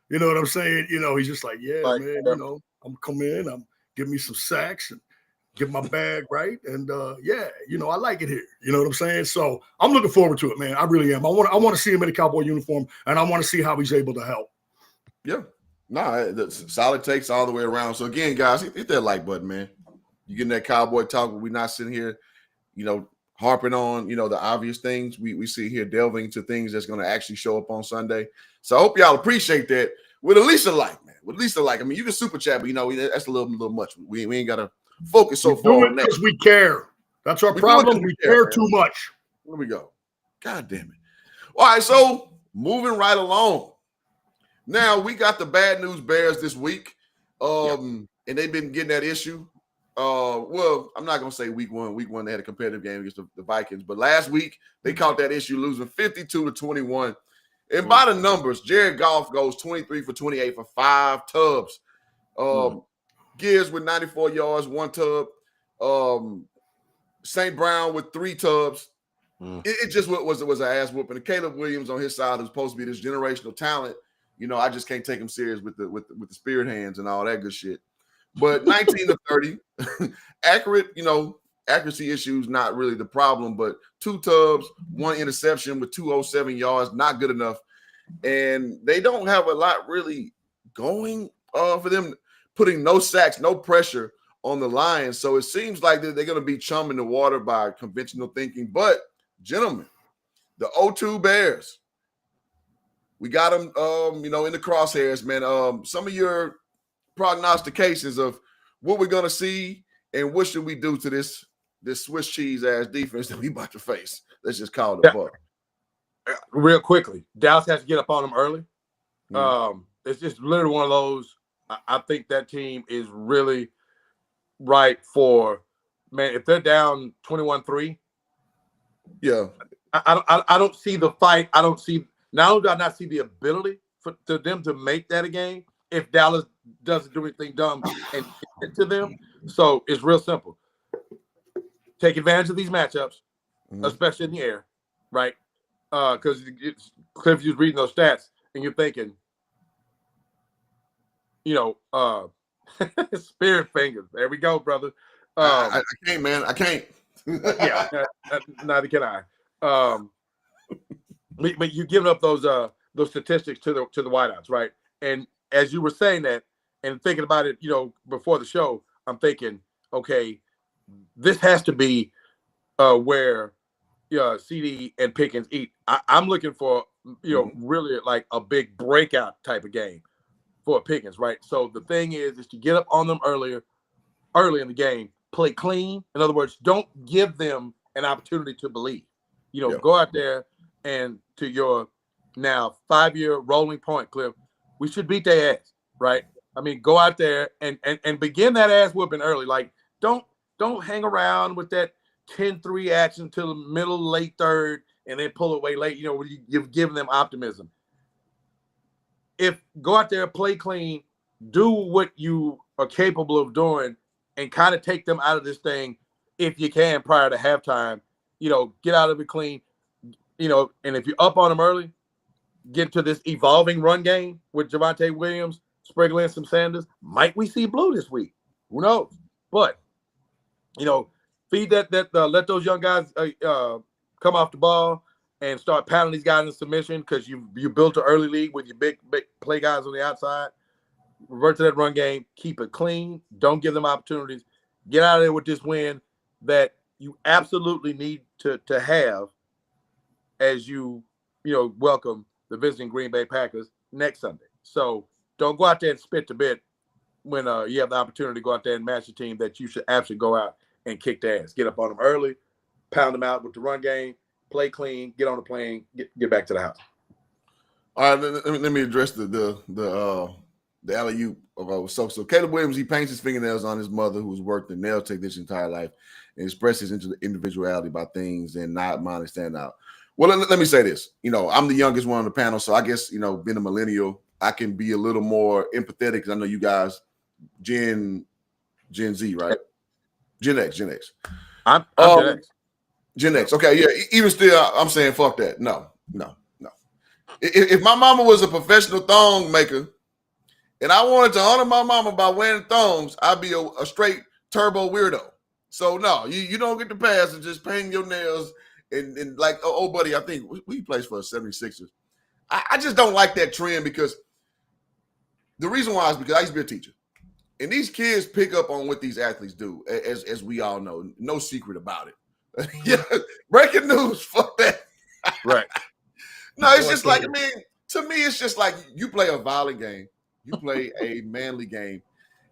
You know what I'm saying? You know, he's just like, man. You know, I'm come in. I'm give me some sacks and get my bag right. And you know, I like it here. You know what I'm saying? So I'm looking forward to it, man. I really am. I want to see him in a Cowboy uniform, and I want to see how he's able to help. Yeah. Nah, solid takes all the way around. So again, guys, hit that like button, man. You getting that Cowboy talk, but we're not sitting here, you know, harping on, you know, the obvious things. We see here delving into things that's going to actually show up on Sunday. So I hope y'all appreciate that with at least a like, man. With at least a like. I mean, you can super chat, but you know, that's a little much. We ain't got to focus so far on that. Because we care. That's our problem. We care too much. There we go. God damn it. All right, so moving right along. Now we got the bad news Bears this week. And they've been getting that issue. Well, I'm not gonna say week one. Week one, they had a competitive game against the Vikings, but last week they caught that issue, losing 52-21. And by the numbers, Jared Goff goes 23 for 28 for 5 tubs. Gears with 94 yards, 1 tub. St. Brown with 3 tubs. It just was an ass whooping. And Caleb Williams on his side, who's supposed to be this generational talent, you know, I just can't take him serious with the spirit hands and all that good shit. But 19 to 30, accurate, you know, accuracy issues not really the problem, but 2 tubs, 1 interception with 207 yards, not good enough. And they don't have a lot really going for them, putting no sacks, no pressure on the Lions. So it seems like they're going to be chumming the water by conventional thinking. But, gentlemen, the 0-2 Bears, we got them, you know, in the crosshairs, man. Some of your prognostications of what we're going to see and what should we do to this Swiss cheese ass defense that we about to face. Let's just call it a buck. Real quickly, Dallas has to get up on them early. It's just literally one of those. I think that team is really right for, man, if they're down 21-3. Yeah. I don't see the fight. I don't see, not only do I not see the ability for them to make that a game if Dallas doesn't do anything dumb and get to them. So it's real simple. Take advantage of these matchups, especially in the air, right? Because Cliff was reading those stats and you're thinking, you know, spirit fingers. There we go, brother. I can't, man. I can't. Yeah, neither can I. But you're giving up those statistics to the wideouts, right? And as you were saying that and thinking about it, you know, before the show, I'm thinking, okay, this has to be where CD and Pickens eat. I'm looking for, you know, really like a big breakout type of game for Pickens, right? So the thing is to get up on them early in the game, play clean. In other words, don't give them an opportunity to believe. You know, go out there and to your now 5-year rolling point, Cliff, we should beat their ass, right? I mean, go out there and begin that ass whooping early. Like, don't hang around with that 10-3 action till the middle, late third, and then pull away late. You know, you've given them optimism. If go out there, play clean, do what you are capable of doing, and kind of take them out of this thing if you can prior to halftime. You know, get out of it clean. You know, and if you're up on them early, get to this evolving run game with Javonte Williams, sprinkling some Sanders. Might we see blue this week? Who knows? But feed that let those young guys come off the ball and start pounding these guys in submission because you built an early lead with your big play guys on the outside. Revert to that run game. Keep it clean. Don't give them opportunities. Get out of there with this win that you absolutely need to have as you welcome the visiting Green Bay Packers next Sunday. So don't go out there and spit the bit when you have the opportunity to go out there and match a team that you should actually go out and kick their ass. Get up on them early, pound them out with the run game, play clean, get on the plane, get back to the house. All right, let me address the alley-oop. So Caleb Williams, he paints his fingernails on his mother, who's worked the nail tech this entire life, and expresses into the individuality about things and not mind stand out. Well, let me say this. I'm the youngest one on the panel, so I guess, being a millennial, I can be a little more empathetic because I know you guys, Gen Z, right? Gen X. I'm Gen X. Gen X. Okay, yeah. Even still, I'm saying fuck that. No. If my mama was a professional thong maker and I wanted to honor my mama by wearing thongs, I'd be a straight turbo weirdo. So no, you don't get the pass and just painting your nails and like, oh buddy, I think he plays for the 76ers. I just don't like that trend because the reason why is because I used to be a teacher. And these kids pick up on what these athletes do, as we all know. No secret about it. Yeah, breaking news, fuck that. Right. No, it's just like, to me, it's just like you play a violent game. You play a manly game.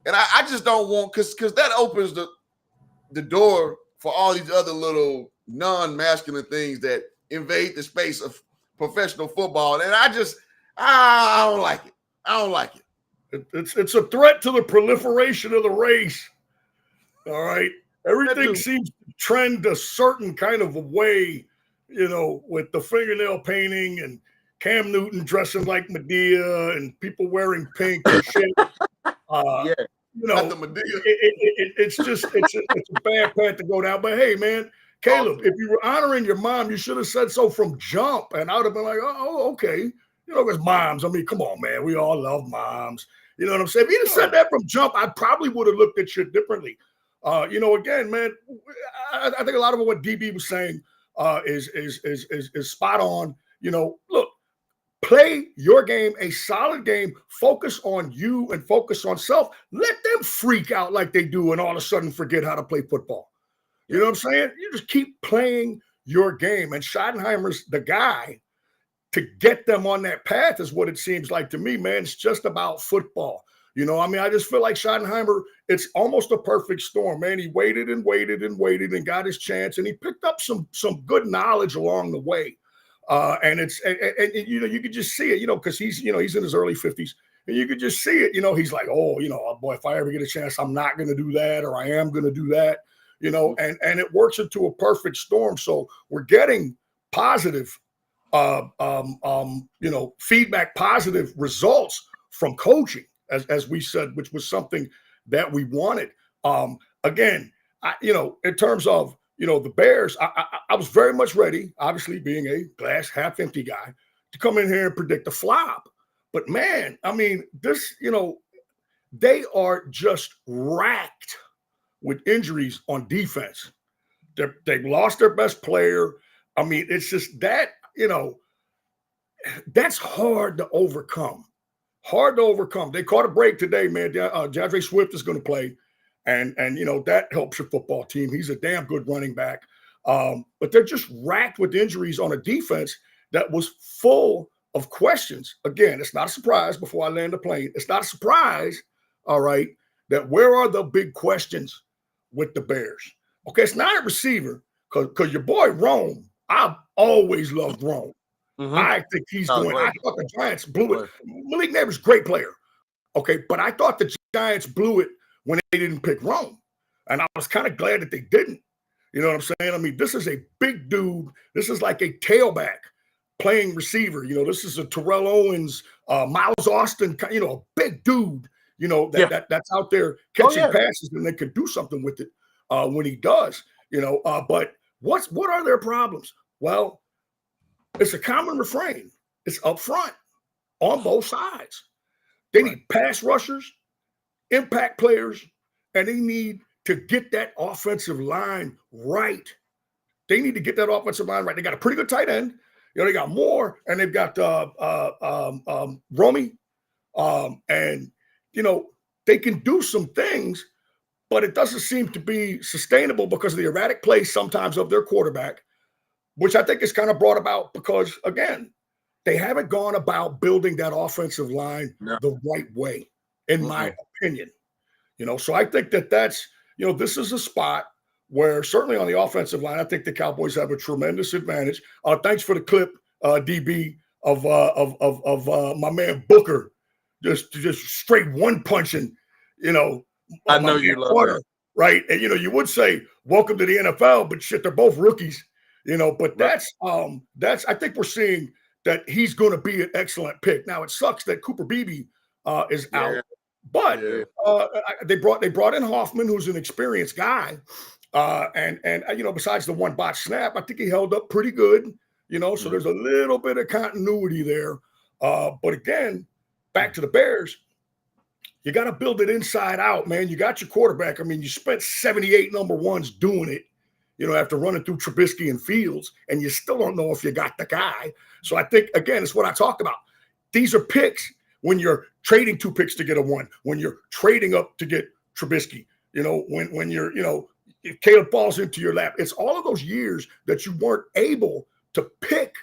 And I just don't want, because that opens the door for all these other little non-masculine things that invade the space of professional football. And I don't like it. I don't like it. It's a threat to the proliferation of the race. All right. Everything seems to trend a certain kind of a way, with the fingernail painting and Cam Newton dressing like Medea and people wearing pink and shit. It's a bad path to go down. But hey, man, Caleb, if you were honoring your mom, you should have said so from jump. And I would have been like, oh, okay. Because moms, come on, man. We all love moms. You know what I'm saying? If you'd have said that from jump, I probably would have looked at shit differently. Again, man, I think a lot of what DB was saying is spot on. Look, play your game, a solid game, focus on you and focus on self. Let them freak out like they do and all of a sudden forget how to play football. You know what I'm saying? You just keep playing your game. And Schottenheimer's the guy to get them on that path is what it seems like to me, man. It's just about football. I just feel like Schottenheimer, it's almost a perfect storm, man. He waited and got his chance, and he picked up some good knowledge along the way. And you could just see it, because he's in his early 50s, and you could just see it. He's like, oh boy, if I ever get a chance, I'm not going to do that, or I am going to do that, and it works into a perfect storm. So we're getting positive, feedback, positive results from coaching, as we said, which was something that we wanted. Again, in terms of, the Bears, I was very much ready, obviously being a glass half empty guy, to come in here and predict a flop. But man, this, they are just racked with injuries on defense. They've lost their best player. It's just that, that's hard to overcome. They caught a break today, man. DeAndre Swift is going to play. And that helps your football team. He's a damn good running back. But they're just racked with injuries on a defense that was full of questions. Again, it's not a surprise before I land the plane. It's not a surprise, all right, that where are the big questions with the Bears? Okay, it's not a receiver because your boy Rome, I've always loved Rome. Mm-hmm. I think he's going. I thought the Giants blew it. Malik Neighbors, great player. Okay, but I thought the Giants blew it when they didn't pick Rome. And I was kind of glad that they didn't. You know what I'm saying? This is a big dude. This is like a tailback playing receiver. This is a Terrell Owens, Miles Austin, a big dude, that's out there catching passes, and they could do something with it when he does, but what are their problems? Well, it's a common refrain. It's up front on both sides. They need pass rushers, impact players, and they need to get that offensive line right. They need to get that offensive line right. They got a pretty good tight end. They got Moore, and they've got Romy. And, they can do some things, but it doesn't seem to be sustainable because of the erratic play sometimes of their quarterback, which I think is kind of brought about because, again, they haven't gone about building that offensive line the right way, in my opinion. So I think that's, this is a spot where certainly on the offensive line, I think the Cowboys have a tremendous advantage. Thanks for the clip, DB, of my man Booker, just straight one punching, I know you love that, right? And you would say welcome to the NFL, but shit, they're both rookies, But that's I think we're seeing that he's going to be an excellent pick. Now it sucks that Cooper Beebe is out, but they brought in Hoffman, who's an experienced guy, and besides the one botch snap, I think he held up pretty good, So there's a little bit of continuity there, but again, back to the Bears. You got to build it inside out, man. You got your quarterback. I mean, you spent 78 number ones doing it, after running through Trubisky and Fields, and you still don't know if you got the guy. So I think, again, it's what I talked about. These are picks when you're trading 2 picks to get a 1, when you're trading up to get Trubisky, when you're, if Caleb falls into your lap. It's all of those years that you weren't able to pick,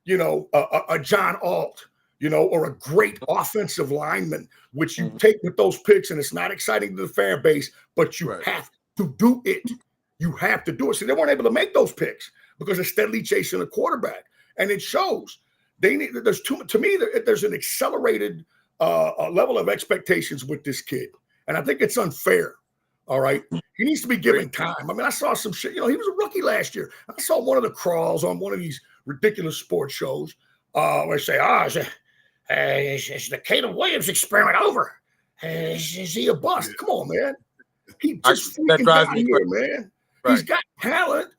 a John Alt, or a great offensive lineman, which you take with those picks, and it's not exciting to the fan base, but you have to do it. You have to do it. So they weren't able to make those picks because they're steadily chasing a quarterback, and it shows. There's an accelerated level of expectations with this kid, and I think it's unfair. All right, he needs to be given time. I mean, I saw some shit. He was a rookie last year. I saw one of the crawls on one of these ridiculous sports shows where they say, is the Caleb Williams experiment over? Is he a bust? Come on, man. He just freaking got here, man. Right. He's got talent,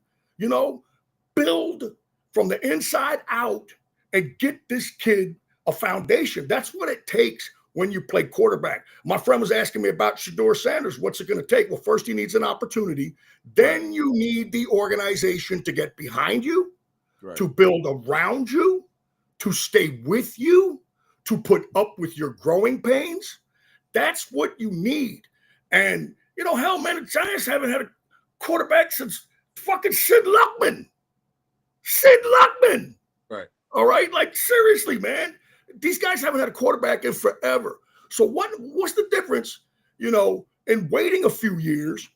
build from the inside out and get this kid a foundation. That's what it takes when you play quarterback. My friend was asking me about Shedeur Sanders. What's it going to take? Well, first he needs an opportunity. Then you need the organization to get behind you, to build around you, to stay with you, to put up with your growing pains. That's what you need. And, hell, man, the Giants haven't had a quarterback since fucking Sid Luckman. Right. All right? Like, seriously, man. These guys haven't had a quarterback in forever. So what's the difference, in waiting a few years,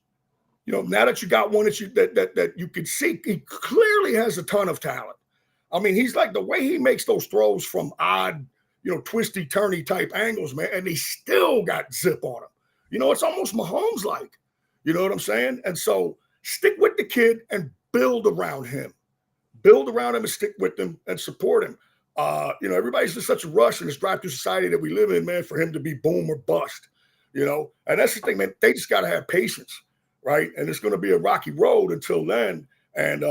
now that you got one that you can see, he clearly has a ton of talent. I mean, he's like, the way he makes those throws from odd, twisty, turny type angles, man, and he still got zip on him. It's almost Mahomes-like. You know what I'm saying? And so stick with the kid and build around him. Build around him and stick with him and support him. Everybody's in such a rush in this drive-through society that we live in, man, for him to be boom or bust, And that's the thing, man. They just got to have patience, right? And it's going to be a rocky road until then. And,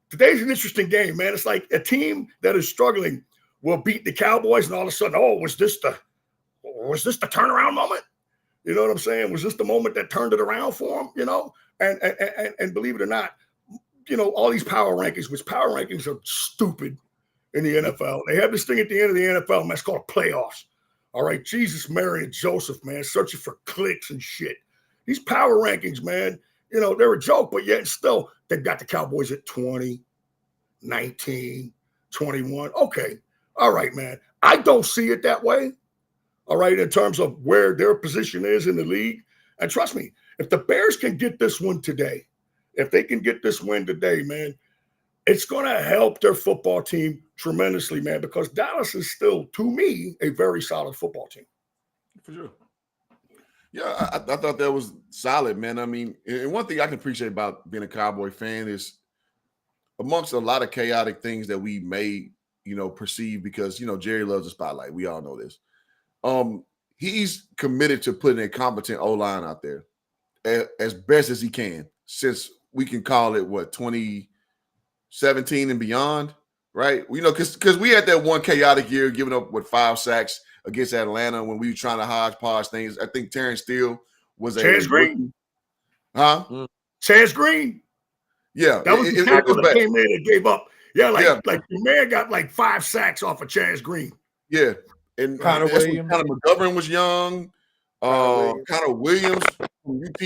today's an interesting game, man. It's like a team that is struggling will beat the Cowboys, and all of a sudden, was this the turnaround moment? You know what I'm saying? Was this the moment that turned it around for them? And believe it or not, all these power rankings, which power rankings are stupid in the NFL. They have this thing at the end of the NFL, man. It's called playoffs. All right, Jesus, Mary, and Joseph, man, searching for clicks and shit. These power rankings, man, they're a joke, but yet still, they've got the Cowboys at 20, 19, 21. Okay. All right, man. I don't see it that way. All right, in terms of where their position is in the league. And trust me, if the Bears can get this one today, if they can get this win today, man, it's going to help their football team tremendously, man, because Dallas is still, to me, a very solid football team. For sure. Yeah, I thought that was solid, man. I mean, and one thing I can appreciate about being a Cowboy fan is amongst a lot of chaotic things that we may, perceive because, Jerry loves the spotlight. We all know this. He's committed to putting a competent O-line out there as best as he can since we can call it, 2017 and beyond, right? Because we had that one chaotic year giving up, 5 sacks against Atlanta when we were trying to hodgepodge things. I think Terrence Steele was Chance Green. Huh? Chaz Green. Yeah, That was the tackle that came in and gave up. Yeah, like the man got like 5 sacks off of Chaz Green. Yeah, and Connor Williams. Connor McGovern was young. Connor Williams from UT,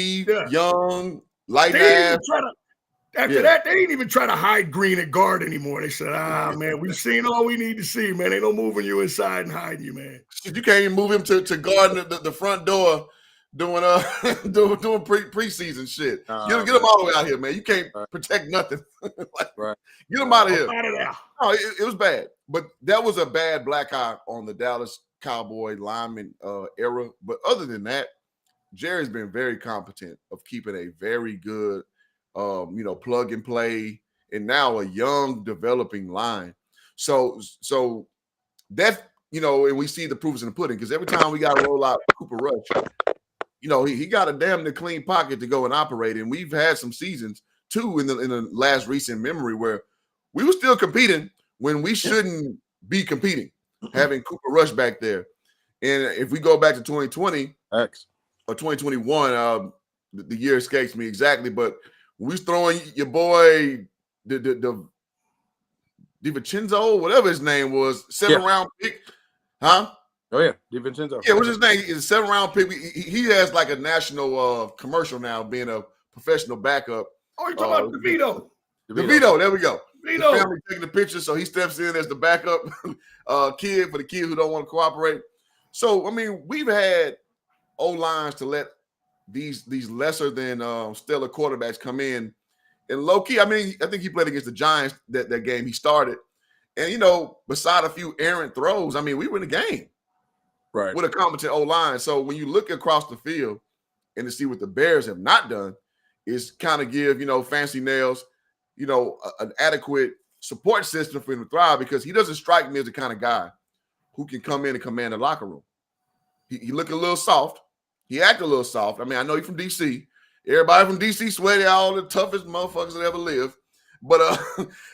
young, light ass. After that, they didn't even try to hide Green at guard anymore. They said, man, we've seen all we need to see, man. Ain't no moving you inside and hiding you, man. You can't even move him to guard the front door doing doing preseason shit. Get him all the way out here, man. You can't protect nothing. Get him out of here. Out of there. No, it was bad. But that was a bad black eye on the Dallas Cowboy lineman era. But other than that, Jerry's been very competent of keeping a very good plug and play, and now a young developing line. So that, and we see the proof is in the pudding, because every time we got to roll out Cooper Rush, he got a damn near clean pocket to go and operate. And we've had some seasons too in the last recent memory where we were still competing when we shouldn't be competing, having Cooper Rush back there. And if we go back to 2020 or 2021, the year escapes me exactly, but we was throwing your boy DiVincenzo, whatever his name was, 7th-round pick, huh? Oh yeah, DiVincenzo. Yeah, what's his name? He's a 7th-round pick. He has like a national commercial now, being a professional backup. Oh, you're talking about DeVito. DeVito, there we go. DeVito. The family taking the picture, so he steps in as the backup kid for the kids who don't want to cooperate. So, I mean, we've had O-lines to let these lesser than stellar quarterbacks come in. And low-key, I mean, I think he played against the Giants that game he started. And, beside a few errant throws, I mean, we were in the game. Right. With a competent O-line. So when you look across the field and to see what the Bears have not done is kind of give, Fancy Nails, an adequate support system for him to thrive, because he doesn't strike me as the kind of guy who can come in and command the locker room. He look a little soft. He act a little soft. I mean, I know he's from D.C. Everybody from D.C. swear they're all the toughest motherfuckers that ever lived. But,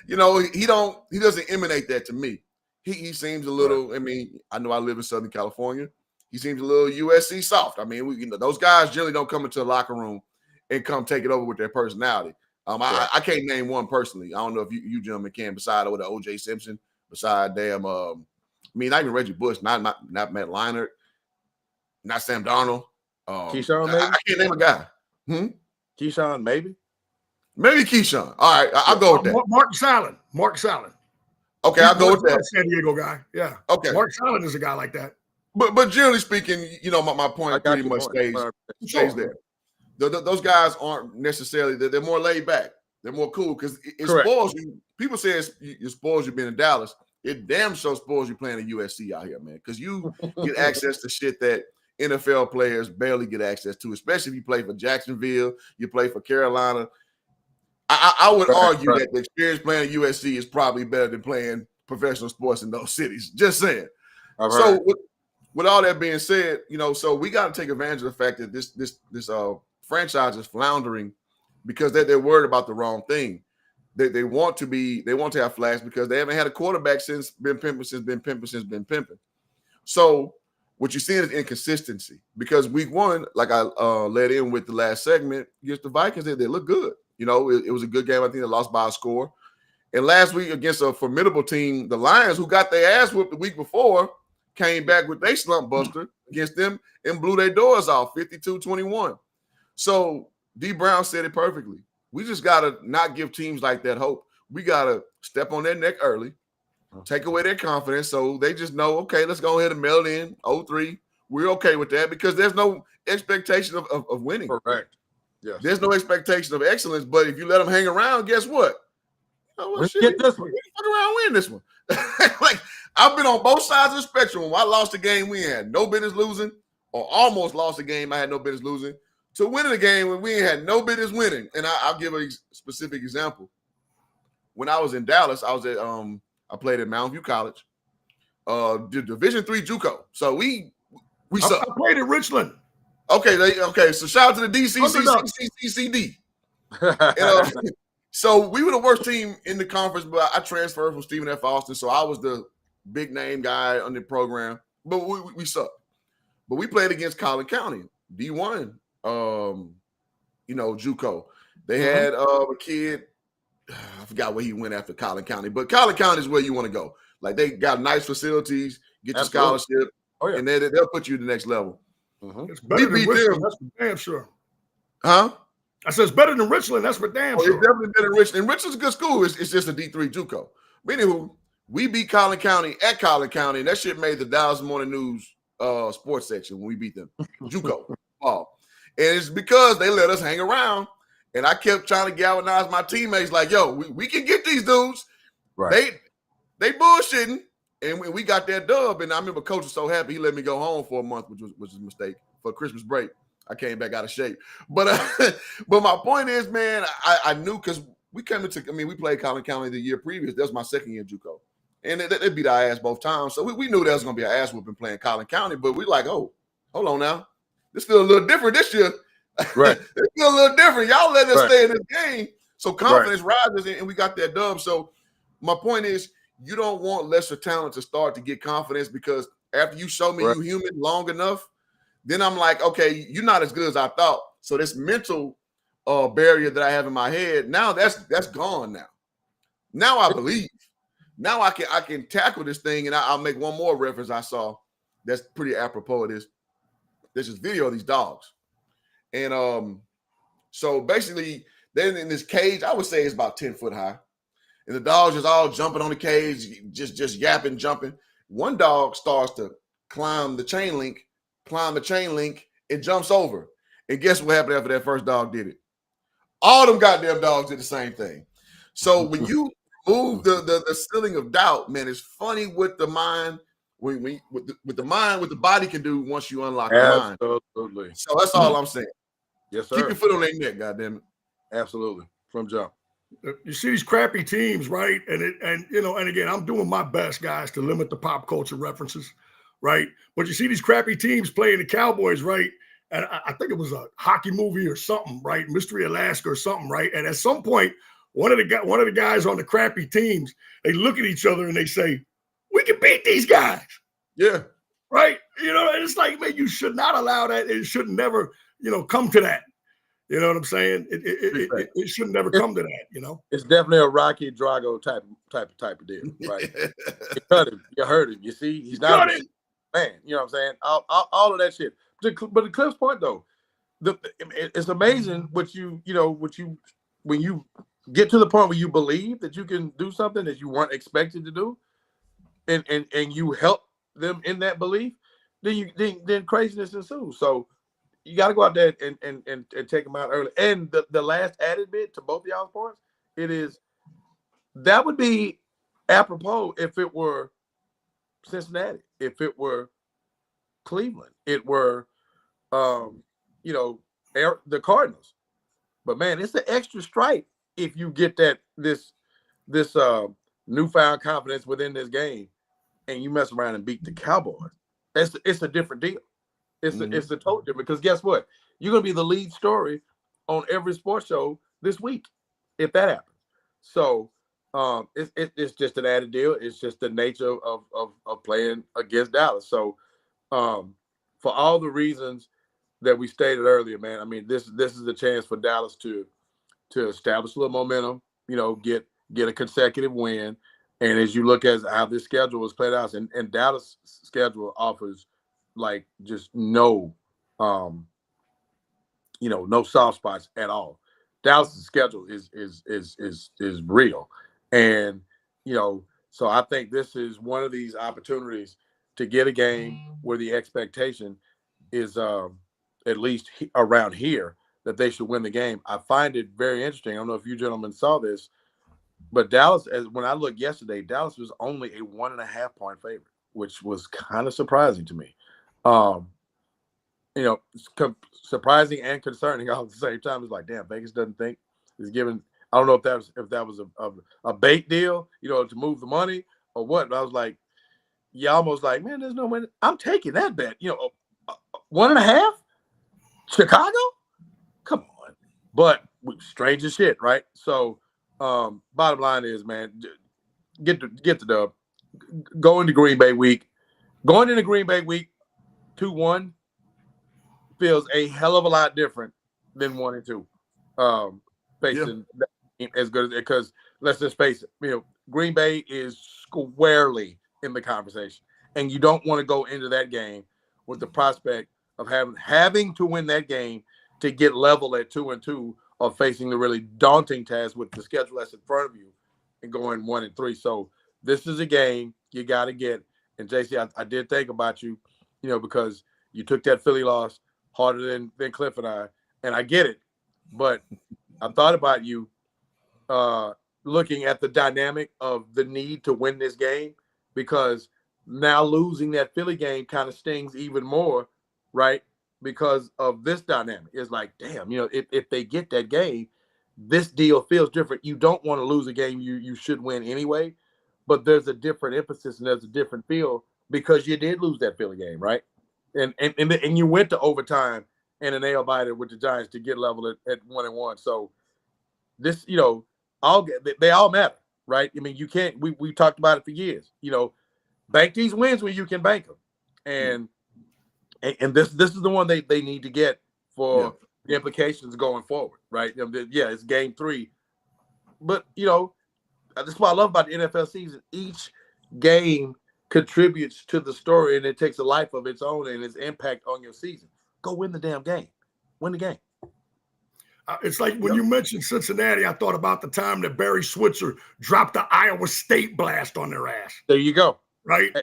he doesn't emanate that to me. He seems a little, I mean, I know I live in Southern California. He seems a little USC soft. I mean, those guys generally don't come into the locker room and come take it over with their personality. I can't name one personally. I don't know if you gentlemen can, beside with O.J. Simpson, beside damn, not even Reggie Bush, not Matt Leinart, not Sam Darnold. Keyshawn, maybe? I can't name a guy. Keyshawn, maybe? Maybe Keyshawn. All right, I'll go with that. Mark Salin. Okay, I'll go with that. San Diego guy. Yeah. Okay. Mark Salin is a guy like that. But generally speaking, my point pretty much stays there. Those guys aren't necessarily, they're more laid back. They're more cool, because it spoils you. People say it spoils you being in Dallas. It damn sure spoils you playing at USC out here, man, because you get access to shit that NFL players barely get access to, especially if you play for Jacksonville, you play for Carolina. I would argue that the experience playing at USC is probably better than playing professional sports in those cities. Just saying. So with all that being said, so we got to take advantage of the fact that this franchise is floundering because they're worried about the wrong thing. They want to have flash because they haven't had a quarterback since been pimping. So what you're seeing is inconsistency, because week one, like I led in with the last segment, against the Vikings, they look good. It was a good game. I think they lost by a score. And last week against a formidable team, the Lions, who got their ass whooped the week before, came back with their slump buster against them and blew their doors off 52-21. So D Brown said it perfectly. We just got to not give teams like that hope. We got to step on their neck early, take away their confidence, so they just know, okay, let's go ahead and mail it in 0-3. We're okay with that, because there's no expectation of winning. Correct. Yes. There's no expectation of excellence, but if you let them hang around, guess what? Get this one. Fuck around, win this one. Like, I've been on both sides of the spectrum. When I lost a game we had no business losing, or almost lost a game I had no business losing, to winning a game when we had no business winning. And I'll give a specific example. When I was in Dallas, I was at I played at Mountain View College, Division III JUCO. So we suck. I played at Richland. Okay. So shout out to the DCCCCD. So we were the worst team in the conference, but I transferred from Stephen F. Austin, so I was the big name guy on the program. But we sucked. But we played against Collin County, D1. JUCO. They had a kid. I forgot where he went after Collin County, but Collin County is where you want to go. Like they got nice facilities, get your scholarship, and they'll put you to the next level. It's better than Richland. That's for damn sure. Huh? I said it's better than Richland. That's for damn sure. It's definitely better than Richland. And Richland's a good school. It's just a D3 JUCO. But anywho, we beat Collin County at Collin County, and that shit made the Dallas Morning News sports section when we beat them. JUCO ball. And it's because they let us hang around. And I kept trying to galvanize my teammates like, yo, we can get these dudes. Right. They bullshitting. And we got that dub. And I remember coach was so happy he let me go home for a month, which was a mistake, for Christmas break. I came back out of shape. But my point is, man, I knew because we played Collin County the year previous. That was my second year in JUCO. And they beat our ass both times. So we knew there was going to be an ass whooping playing Collin County. But we like, oh, hold on now. This feels a little different this year. Right. It feels a little different. Y'all let us stay in this game. So confidence rises and we got that dub. So my point is, you don't want lesser talent to start to get confidence because after you show me you human long enough, then I'm like, okay, you're not as good as I thought. So this mental barrier that I have in my head, now that's gone now. Now I believe. Now I can tackle this thing, and I'll make one more reference I saw that's pretty apropos of this. There's this video of these dogs. And so basically they're in this cage, I would say it's about 10 foot high. And the dogs just all jumping on the cage, just yapping, jumping. One dog starts to climb the chain link, and jumps over. And guess what happened after that first dog did it? All them goddamn dogs did the same thing. So when you move the ceiling of doubt, man, it's funny what the mind, with the body can do once you unlock the mind. Absolutely. So that's all I'm saying. Yes, sir. Keep your foot on their neck, goddamn it. Absolutely. From jump. You see these crappy teams, right? And again, I'm doing my best, guys, to limit the pop culture references, right? But you see these crappy teams playing the Cowboys, right? And I think it was a hockey movie or something, right? Mystery Alaska or something, right? And at some point, one of the guys on the crappy teams, they look at each other and they say, "We can beat these guys." Yeah. Right? And it's like, man, you should not allow that. It should never, come to that. You know what I'm saying? It should never come to that, It's definitely a Rocky Drago type of deal, right? You cut him, you hurt him. You see, he's not a man. You know what I'm saying? All of that shit. But the Cliff's point though, it's amazing when you get to the point where you believe that you can do something that you weren't expected to do, and you help them in that belief, then craziness ensues. So you got to go out there and take them out early. And the last added bit to both of y'all's points, that would be apropos if it were Cincinnati, if it were Cleveland, it were the Cardinals. But man, it's an extra stripe if you get this newfound confidence within this game, and you mess around and beat the Cowboys. It's a different deal. It's a total different, because guess what? You're gonna be the lead story on every sports show this week if that happens. So it's just an added deal. It's just the nature of playing against Dallas. So for all the reasons that we stated earlier, man, I mean this is a chance for Dallas to establish a little momentum. Get a consecutive win. And as you look at how this schedule was played out, and Dallas' schedule offers like just no soft spots at all. Dallas' schedule is real, and so I think this is one of these opportunities to get a game where the expectation is at least around here that they should win the game. I find it very interesting. I don't know if you gentlemen saw this, but Dallas, when I looked yesterday, Dallas was only a 1.5 point favorite, which was kind of surprising to me. Surprising and concerning all at the same time. It's like, damn, Vegas doesn't think is giving. I don't know if that was a bait deal, to move the money or what. But I was like, almost like, man, there's no way. I'm taking that bet. 1.5, Chicago, come on. But strange as shit, right? So, bottom line is, man, get the dub. Going into Green Bay week 2-1 feels a hell of a lot different than 1-2. facing that team as good as, because let's just face it, Green Bay is squarely in the conversation, and you don't want to go into that game with the prospect of having to win that game to get level at 2-2, or facing the really daunting task with the schedule that's in front of you and going 1-3. So this is a game you got to get. And JC, I did think about you, because you took that Philly loss harder than Cliff and I get it. But I thought about you looking at the dynamic of the need to win this game, because now losing that Philly game kind of stings even more, right? Because of this dynamic. It's like, damn, if they get that game, this deal feels different. You don't want to lose a game you should win anyway, but there's a different emphasis and there's a different feel because you did lose that Philly game, right? And you went to overtime and a nail biter with the Giants to get level at 1-1. So this, they all matter, right? I mean, you can't. We talked about it for years. Bank these wins when you can bank them, and this is the one they need to get for the implications going forward, right? It's game 3, but that's what I love about the NFL season. Each game contributes to the story, and it takes a life of its own and its impact on your season. Go win the damn game. Win the game. It's like when you mentioned Cincinnati, I thought about the time that Barry Switzer dropped the Iowa State blast on their ass. There you go. Right?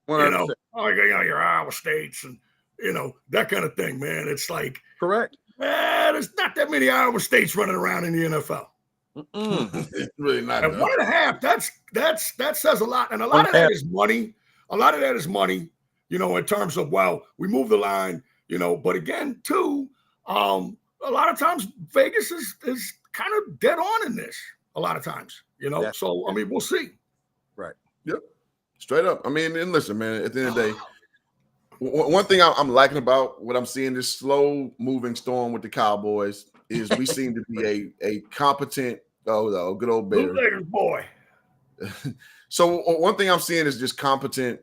100%. Your Iowa States and, that kind of thing, man. It's like, correct. There's not that many Iowa States running around in the NFL. It's really not. And 1.5, that says a lot. And a lot of that is money. A lot of that is money, in terms of, we move the line, but again, too, a lot of times Vegas is kind of dead on in this a lot of times, so, I mean, we'll see. Right. Yep. Straight up. I mean, and listen, man, at the end of the day, one thing I'm liking about what I'm seeing, this slow moving storm with the Cowboys, is we seem to be a competent, good old Bears boy. So one thing I'm seeing is just competent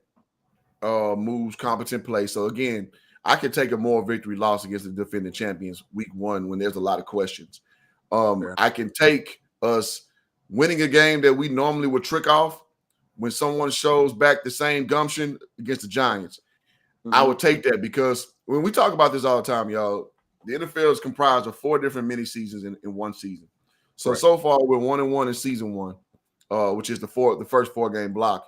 moves, competent play. So again, I could take a moral victory loss against the defending champions week 1 when there's a lot of questions. I can take us winning a game that we normally would trick off when someone shows back the same gumption against the Giants. Mm-hmm. I would take that, because when we talk about this all the time, y'all, the NFL is comprised of 4 different mini seasons in one season. So far we're 1-1 in season 1, which is the first 4-game block.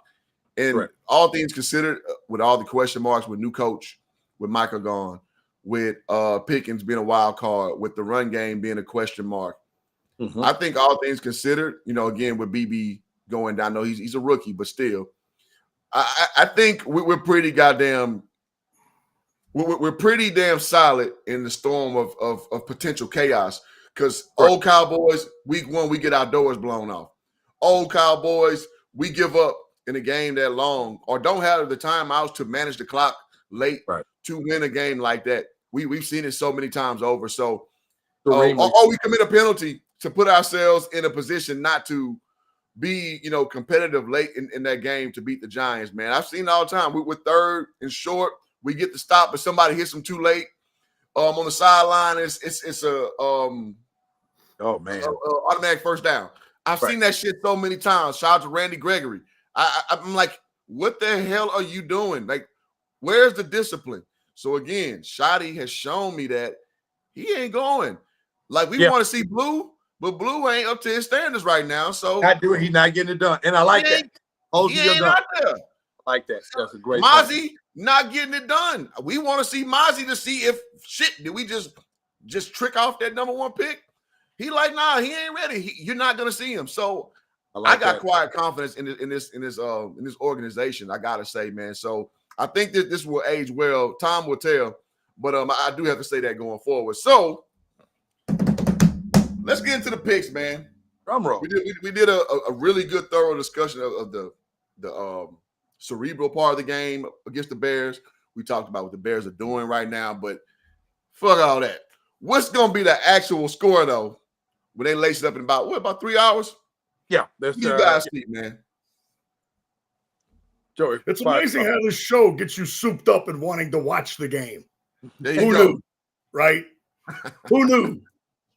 And all things considered, with all the question marks, with new coach, with Michael gone, with Pickens being a wild card, with the run game being a question mark, I think all things considered, again, with BB going down, I know he's a rookie, but still, I think we're pretty goddamn. We're pretty damn solid in the storm of potential chaos, because old Cowboys, week 1, we get our doors blown off. Old Cowboys, we give up in a game that long, or don't have the timeouts to manage the clock late to win a game like that. We've seen it so many times over. So, we commit a penalty to put ourselves in a position not to be, competitive late in that game to beat the Giants, man. I've seen it all the time. We're 3rd and short. We get the stop, but somebody hits them too late. On the sideline, it's a automatic first down. I've seen that shit so many times. Shout out to Randy Gregory. I'm like, what the hell are you doing? Like, where's the discipline? So again, Shotty has shown me that he ain't going. Like, we want to see Blue, but Blue ain't up to his standards right now. So he's not getting it done, and I like that. He ain't out there. I like that. That's a great. Mozzie not getting it done. We want to see Mozzie to see if did we just trick off that number 1 pick? He like, nah, he ain't ready. You're not gonna see him. So I got quiet confidence in this organization. I gotta say, man. So I think that this will age well. Time will tell, but I do have to say that going forward. So let's get into the picks, man. Drum roll. We did a really good, thorough discussion of the cerebral part of the game against the Bears. We talked about what the Bears are doing right now, but fuck all that. What's going to be the actual score, though, when they lace it up in about 3 hours? Yeah. You guys sleep, man. Joey, it's amazing how this show gets you souped up and wanting to watch the game. There you go. Knew, right? Who knew?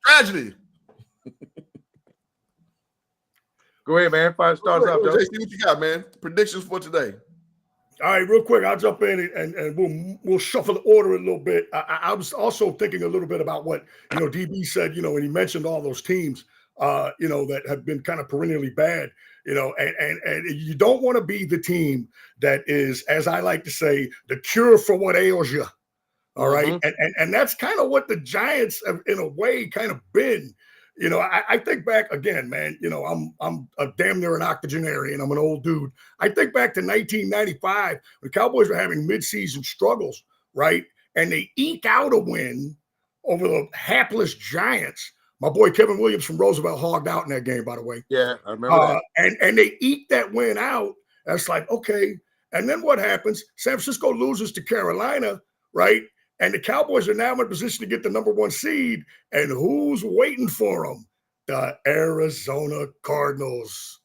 Tragedy. Go ahead, man. Start us off, Joe. JC, what you got, man? Predictions for today. All right, real quick, I'll jump in and we'll shuffle the order a little bit. I was also thinking a little bit about what DB said, and he mentioned all those teams, that have been kind of perennially bad, and you don't want to be the team that is, as I like to say, the cure for what ails you. All right, and that's kind of what the Giants have, in a way, kind of been. I think back again, man. I'm a damn near an octogenarian. I'm an old dude. I think back to 1995 when the Cowboys were having midseason struggles, right? And they eke out a win over the hapless Giants. My boy Kevin Williams from Roosevelt hogged out in that game, by the way. Yeah, I remember that. And they eke that win out. That's like, okay. And then what happens? San Francisco loses to Carolina, right? And the Cowboys are now in a position to get the number 1 seed. And who's waiting for them? The Arizona Cardinals.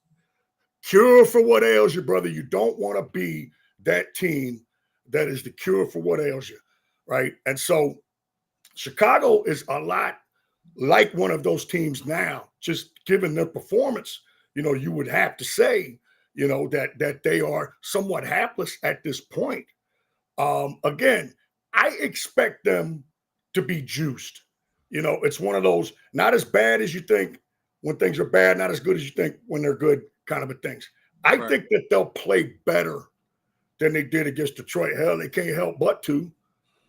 Cure for what ails you, brother. You don't want to be that team that is the cure for what ails you, right? And so Chicago is a lot like one of those teams now, just given their performance. You would have to say, that they are somewhat hapless at this point. Again, I expect them to be juiced. It's one of those not as bad as you think when things are bad, not as good as you think when they're good kind of a things. I think that they'll play better than they did against Detroit. Hell, they can't help but to.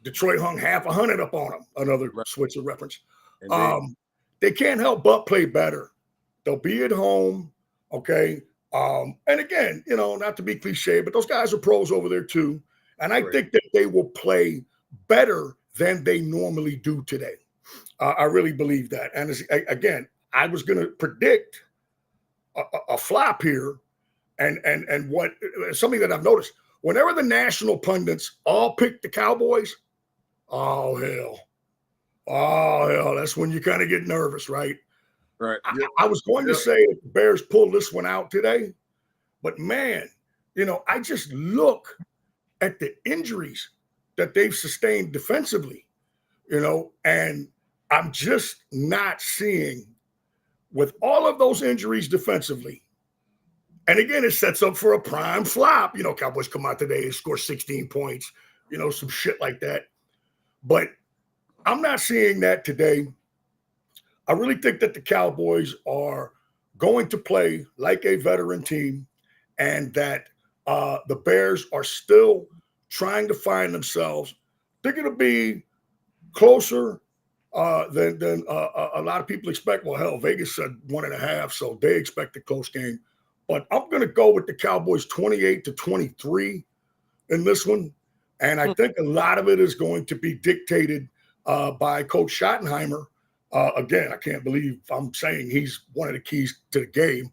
Detroit hung half 100 up on them. Another Switzer reference. They can't help but play better. They'll be at home, okay? And again, not to be cliche, but those guys are pros over there too. And I think that they will play better than they normally do today. I really believe that. And again, I was going to predict a flop here, and what something that I've noticed whenever the national pundits all pick the Cowboys, oh hell, that's when you kind of get nervous, right? Right. I was going to say the Bears pulled this one out today, but man, I just look at the injuries that they've sustained defensively, and I'm just not seeing with all of those injuries defensively. And again, it sets up for a prime flop. Cowboys come out today and score 16 points, some shit like that. But I'm not seeing that today. I really think that the Cowboys are going to play like a veteran team, and that the Bears are still trying to find themselves. They're going to be closer than a lot of people expect. Well, hell, Vegas said 1.5, so they expect a close game. But I'm going to go with the Cowboys 28-23 in this one. And I think a lot of it is going to be dictated by Coach Schottenheimer. Again, I can't believe I'm saying he's one of the keys to the game,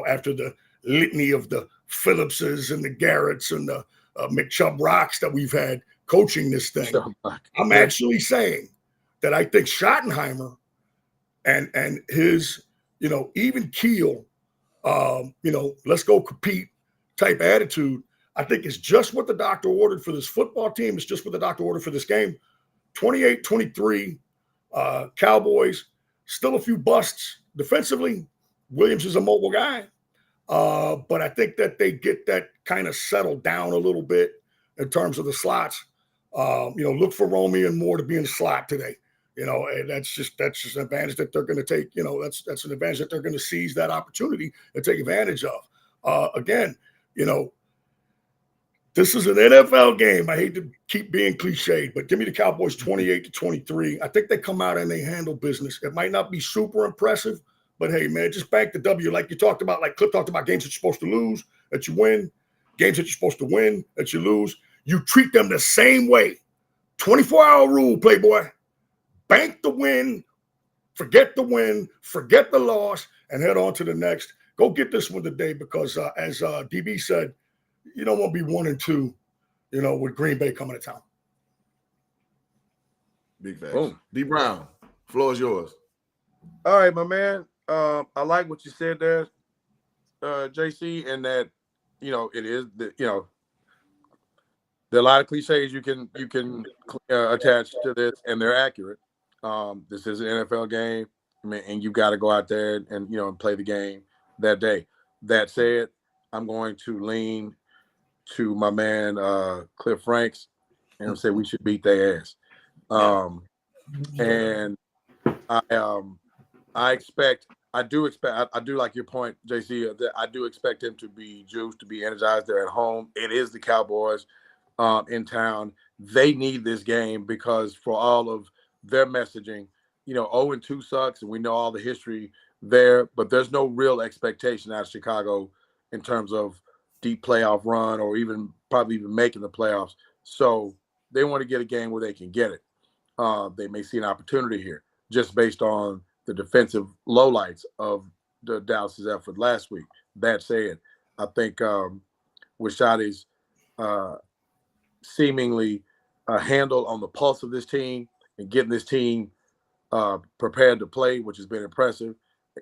after the litany of the Phillipses and the Garretts and the McChubb Rocks that we've had coaching this thing. I'm actually saying that I think Schottenheimer and his, even keel, let's go compete type attitude, I think it's just what the doctor ordered for this football team. It's just what the doctor ordered for this game. 28-23, Cowboys, still a few busts defensively. Williams is a mobile guy. But I think that they get that kind of settled down a little bit in terms of the slots. Look for Romeo and Moore to be in the slot today. And that's just an advantage that they're going to take. That's an advantage that they're going to seize that opportunity and take advantage of. Again, this is an NFL game. I hate to keep being cliched, but give me the Cowboys 28-23. I think they come out and they handle business. It might not be super impressive, but hey, man, just bank the W like you talked about, like Cliff talked about games that you're supposed to lose, that you win, games that you're supposed to win, that you lose. You treat them the same way. 24-hour rule, Playboy. Bank the win, forget the win, forget the loss, and head on to the next. Go get this one today because, as DB said, you don't want to be 1-2, with Green Bay coming to town. Big facts. D Brown, floor is yours. All right, my man. I like what you said there, JC, and that it is there are a lot of cliches you can attach to this, and they're accurate. This is an NFL game. and you got to go out there and and play the game that day. That said, I'm going to lean to my man Cliff Franks and say we should beat their ass. And I do expect, I do like your point, JC, that I do expect him to be juiced, to be energized. They're at home. It is the Cowboys in town. They need this game because for all of their messaging, 0-2 sucks, and we know all the history there, but there's no real expectation out of Chicago in terms of deep playoff run or probably even making the playoffs. So they want to get a game where they can get it. They may see an opportunity here just based on the defensive lowlights of the Dallas's effort last week. That said, I think with Shotty's seemingly handle on the pulse of this team and getting this team prepared to play, which has been impressive,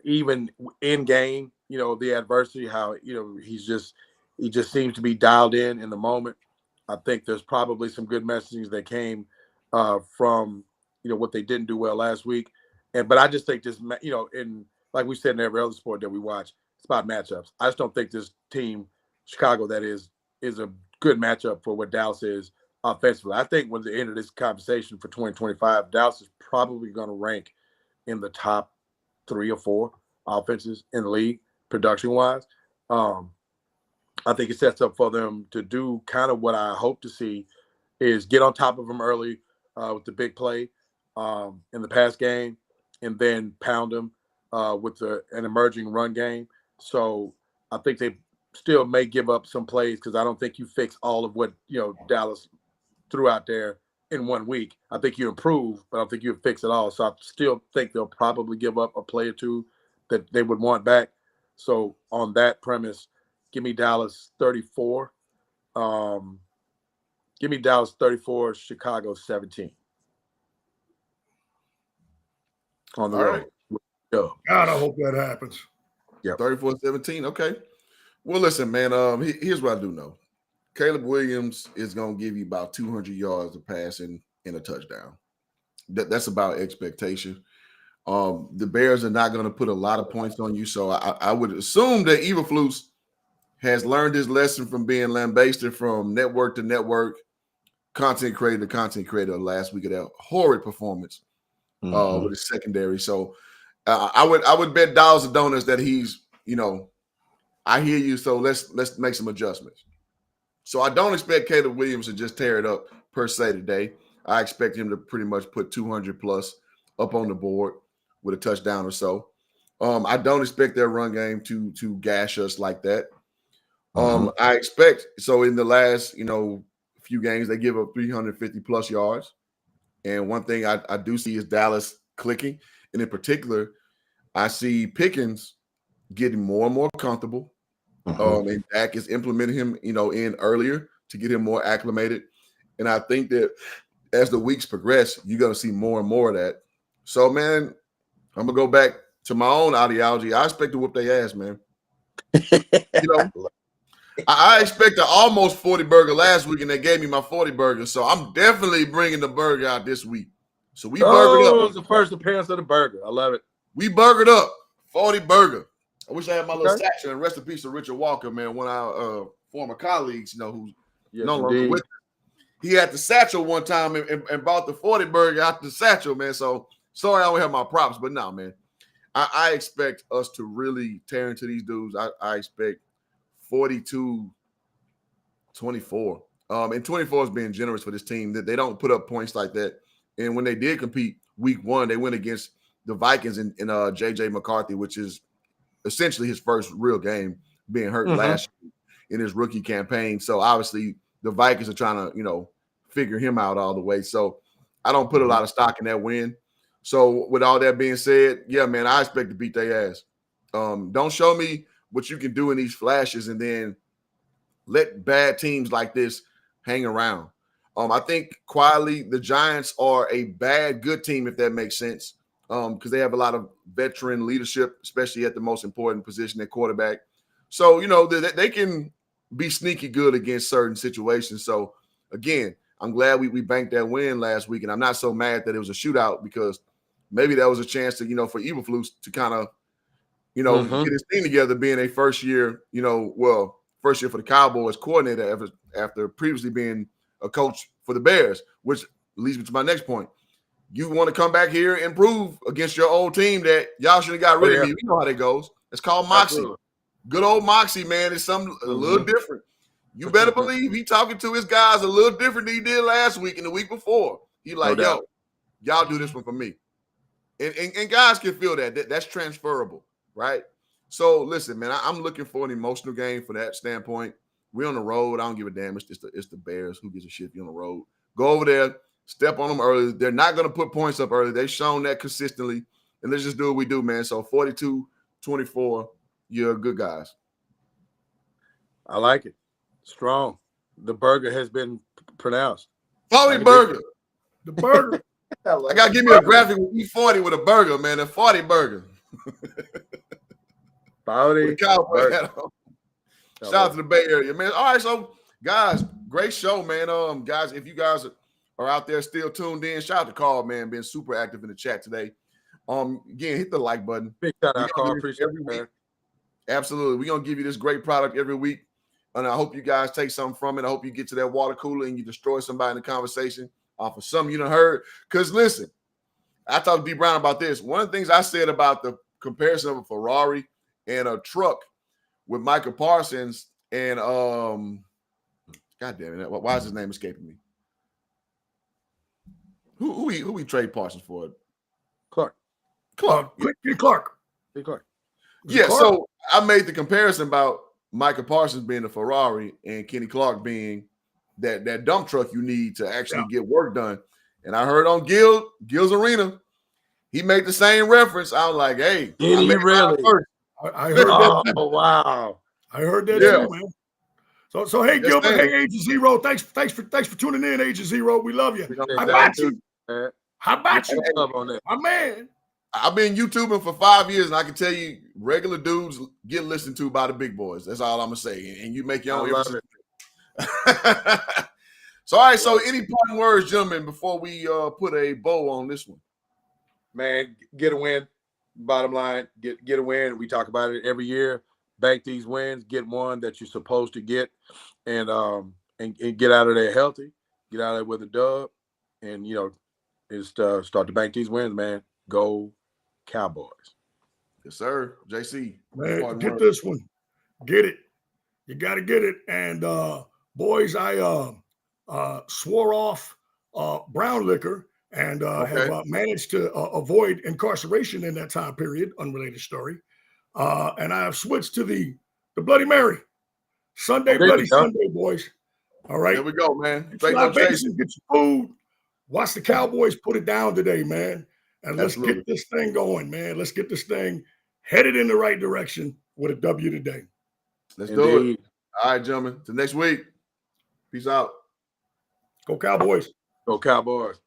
even in game, the adversity, how, he just seems to be dialed in the moment. I think there's probably some good messaging that came from, what they didn't do well last week. But I just think this, in like we said in every other sport that we watch, it's about matchups. I just don't think this team, Chicago, that is a good matchup for what Dallas is offensively. I think when the end of this conversation for 2025, Dallas is probably going to rank in the top 3 or 4 offenses in the league, production-wise. I think it sets up for them to do kind of what I hope to see is get on top of them early with the big play in the pass game, and then pound them with an emerging run game. So I think they still may give up some plays because I don't think you fix all of what Dallas threw out there in 1 week. I think you improve, but I don't think you fix it all. So I still think they'll probably give up a play or two that they would want back. So on that premise, give me Dallas 34. Give me Dallas 34, Chicago 17. On the road. Right. God, I hope that happens. Yeah, 34-17. Okay. Well, listen, man. Here's what I do know. Caleb Williams is going to give you about 200 yards of passing and a touchdown. That's about expectation. The Bears are not going to put a lot of points on you, so I would assume that Eberflus has learned his lesson from being lambasted from network to network, content creator to content creator last week of that horrid performance with his secondary. So I would bet dollars and donuts that he's, I hear you, so let's make some adjustments. So I don't expect Caleb Williams to just tear it up per se today. I expect him to pretty much put 200 plus up on the board with a touchdown or so. I don't expect their run game to gash us like that. I expect, so in the last, few games, they give up 350 plus yards. And one thing I do see is Dallas clicking. And in particular, I see Pickens getting more and more comfortable. And Dak is implementing him, in earlier to get him more acclimated. And I think that as the weeks progress, you're going to see more and more of that. So, man, I'm going to go back to my own ideology. I expect to whoop their ass, man. I expect an almost 40 burger last week, and they gave me my 40 burger. So I'm definitely bringing the burger out this week. So we burgered up. It was the first appearance of the burger. I love it. We burgered up. 40 burger. I wish I had my little statue. And rest in peace to Richard Walker, man, one of our former colleagues, who's no longer with us. He had the satchel one time and bought the 40 burger out the satchel, man. So sorry I don't have my props, but no, man. I expect us to really tear into these dudes. I expect 42-24. And 24 is being generous for this team. That they don't put up points like that. And when they did compete week 1, they went against the Vikings and J.J. McCarthy, which is essentially his first real game, being hurt last year in his rookie campaign. So obviously the Vikings are trying to, figure him out all the way. So I don't put a lot of stock in that win. So with all that being said, yeah, man, I expect to beat their ass. Don't show me what you can do in these flashes and then let bad teams like this hang around. I think quietly the Giants are a bad, good team, if that makes sense, because they have a lot of veteran leadership, especially at the most important position at quarterback. So, they can be sneaky good against certain situations. So, again, I'm glad we banked that win last week, and I'm not so mad that it was a shootout because maybe that was a chance to, for Eberflus to kind of, get his team together, being a first year for the Cowboys coordinator after previously being a coach for the Bears, which leads me to my next point. You want to come back here and prove against your old team that y'all should have got rid of me. We know how that goes. It's called moxie. Absolutely. Good old moxie, man. It's something a little different. You better believe he talking to his guys a little different than he did last week and the week before. He like, yo, y'all do this one for me. And guys can feel that. That's transferable, right? So listen, man, I'm looking for an emotional game for that standpoint. We're on the road. I don't give a damn. It's the Bears. Who gives a shit if you're on the road? Go over there, step on them early. They're not going to put points up early. They've shown that consistently. And let's just do what we do, man. So 42-24, you're good guys. I like it. Strong. The burger has been pronounced. 40 burger. The burger. I got to give me a graphic with E40 with a burger, man. A 40 burger. 40 Cowboy hat on. Shout out to the Bay Area, man. All right, so guys, great show, man. Guys, if you guys are out there still tuned in, shout out to Carl, man, being super active in the chat today. Again, hit the like button. Big shout out, Carl. Appreciate it, man. Absolutely. We're going to give you this great product every week. And I hope you guys take something from it. I hope you get to that water cooler and you destroy somebody in the conversation off of something you done heard. Because listen, I talked to D. Brown about this. One of the things I said about the comparison of a Ferrari and a truck with Micah Parsons and God damn it, why is his name escaping me? Who we trade Parsons for? Clark. Clark. Yeah, so I made the comparison about Micah Parsons being a Ferrari and Kenny Clark being that dump truck you need to actually get work done. And I heard on Gil's Arena, he made the same reference. I was like, hey, did he really? I heard that. Oh, wow. I heard that too, man. So hey, Gilbert, hey, Agent Zero. Thanks for tuning in, Agent Zero. We love you. How about you? How about you? My man. I've been YouTubing for 5 years, and I can tell you, regular dudes get listened to by the big boys. That's all I'm gonna say. And you make your own. So, all right. So, any parting words, gentlemen, before we put a bow on this one? Man, get a win. Bottom line, get a win. We talk about it every year. Bank these wins. Get one that you're supposed to get, and get out of there healthy. Get out of there with a dub, and just start to bank these wins, man. Go Cowboys. Yes, sir. JC. Man, get this one. Get it. You got to get it. And boys, I swore off brown liquor and have managed to avoid incarceration in that time period. Unrelated story. And I have switched to the Bloody Mary. Sunday, Bloody Sunday, boys. All right. There we go, man. Get your food. Watch the Cowboys put it down today, man. And let's get this thing going, man. Let's get this thing headed in the right direction with a W today. Let's do it. All right, gentlemen. Till next week. Peace out. Go Cowboys. Go Cowboys.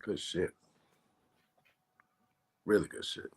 Good shit. Really good shit.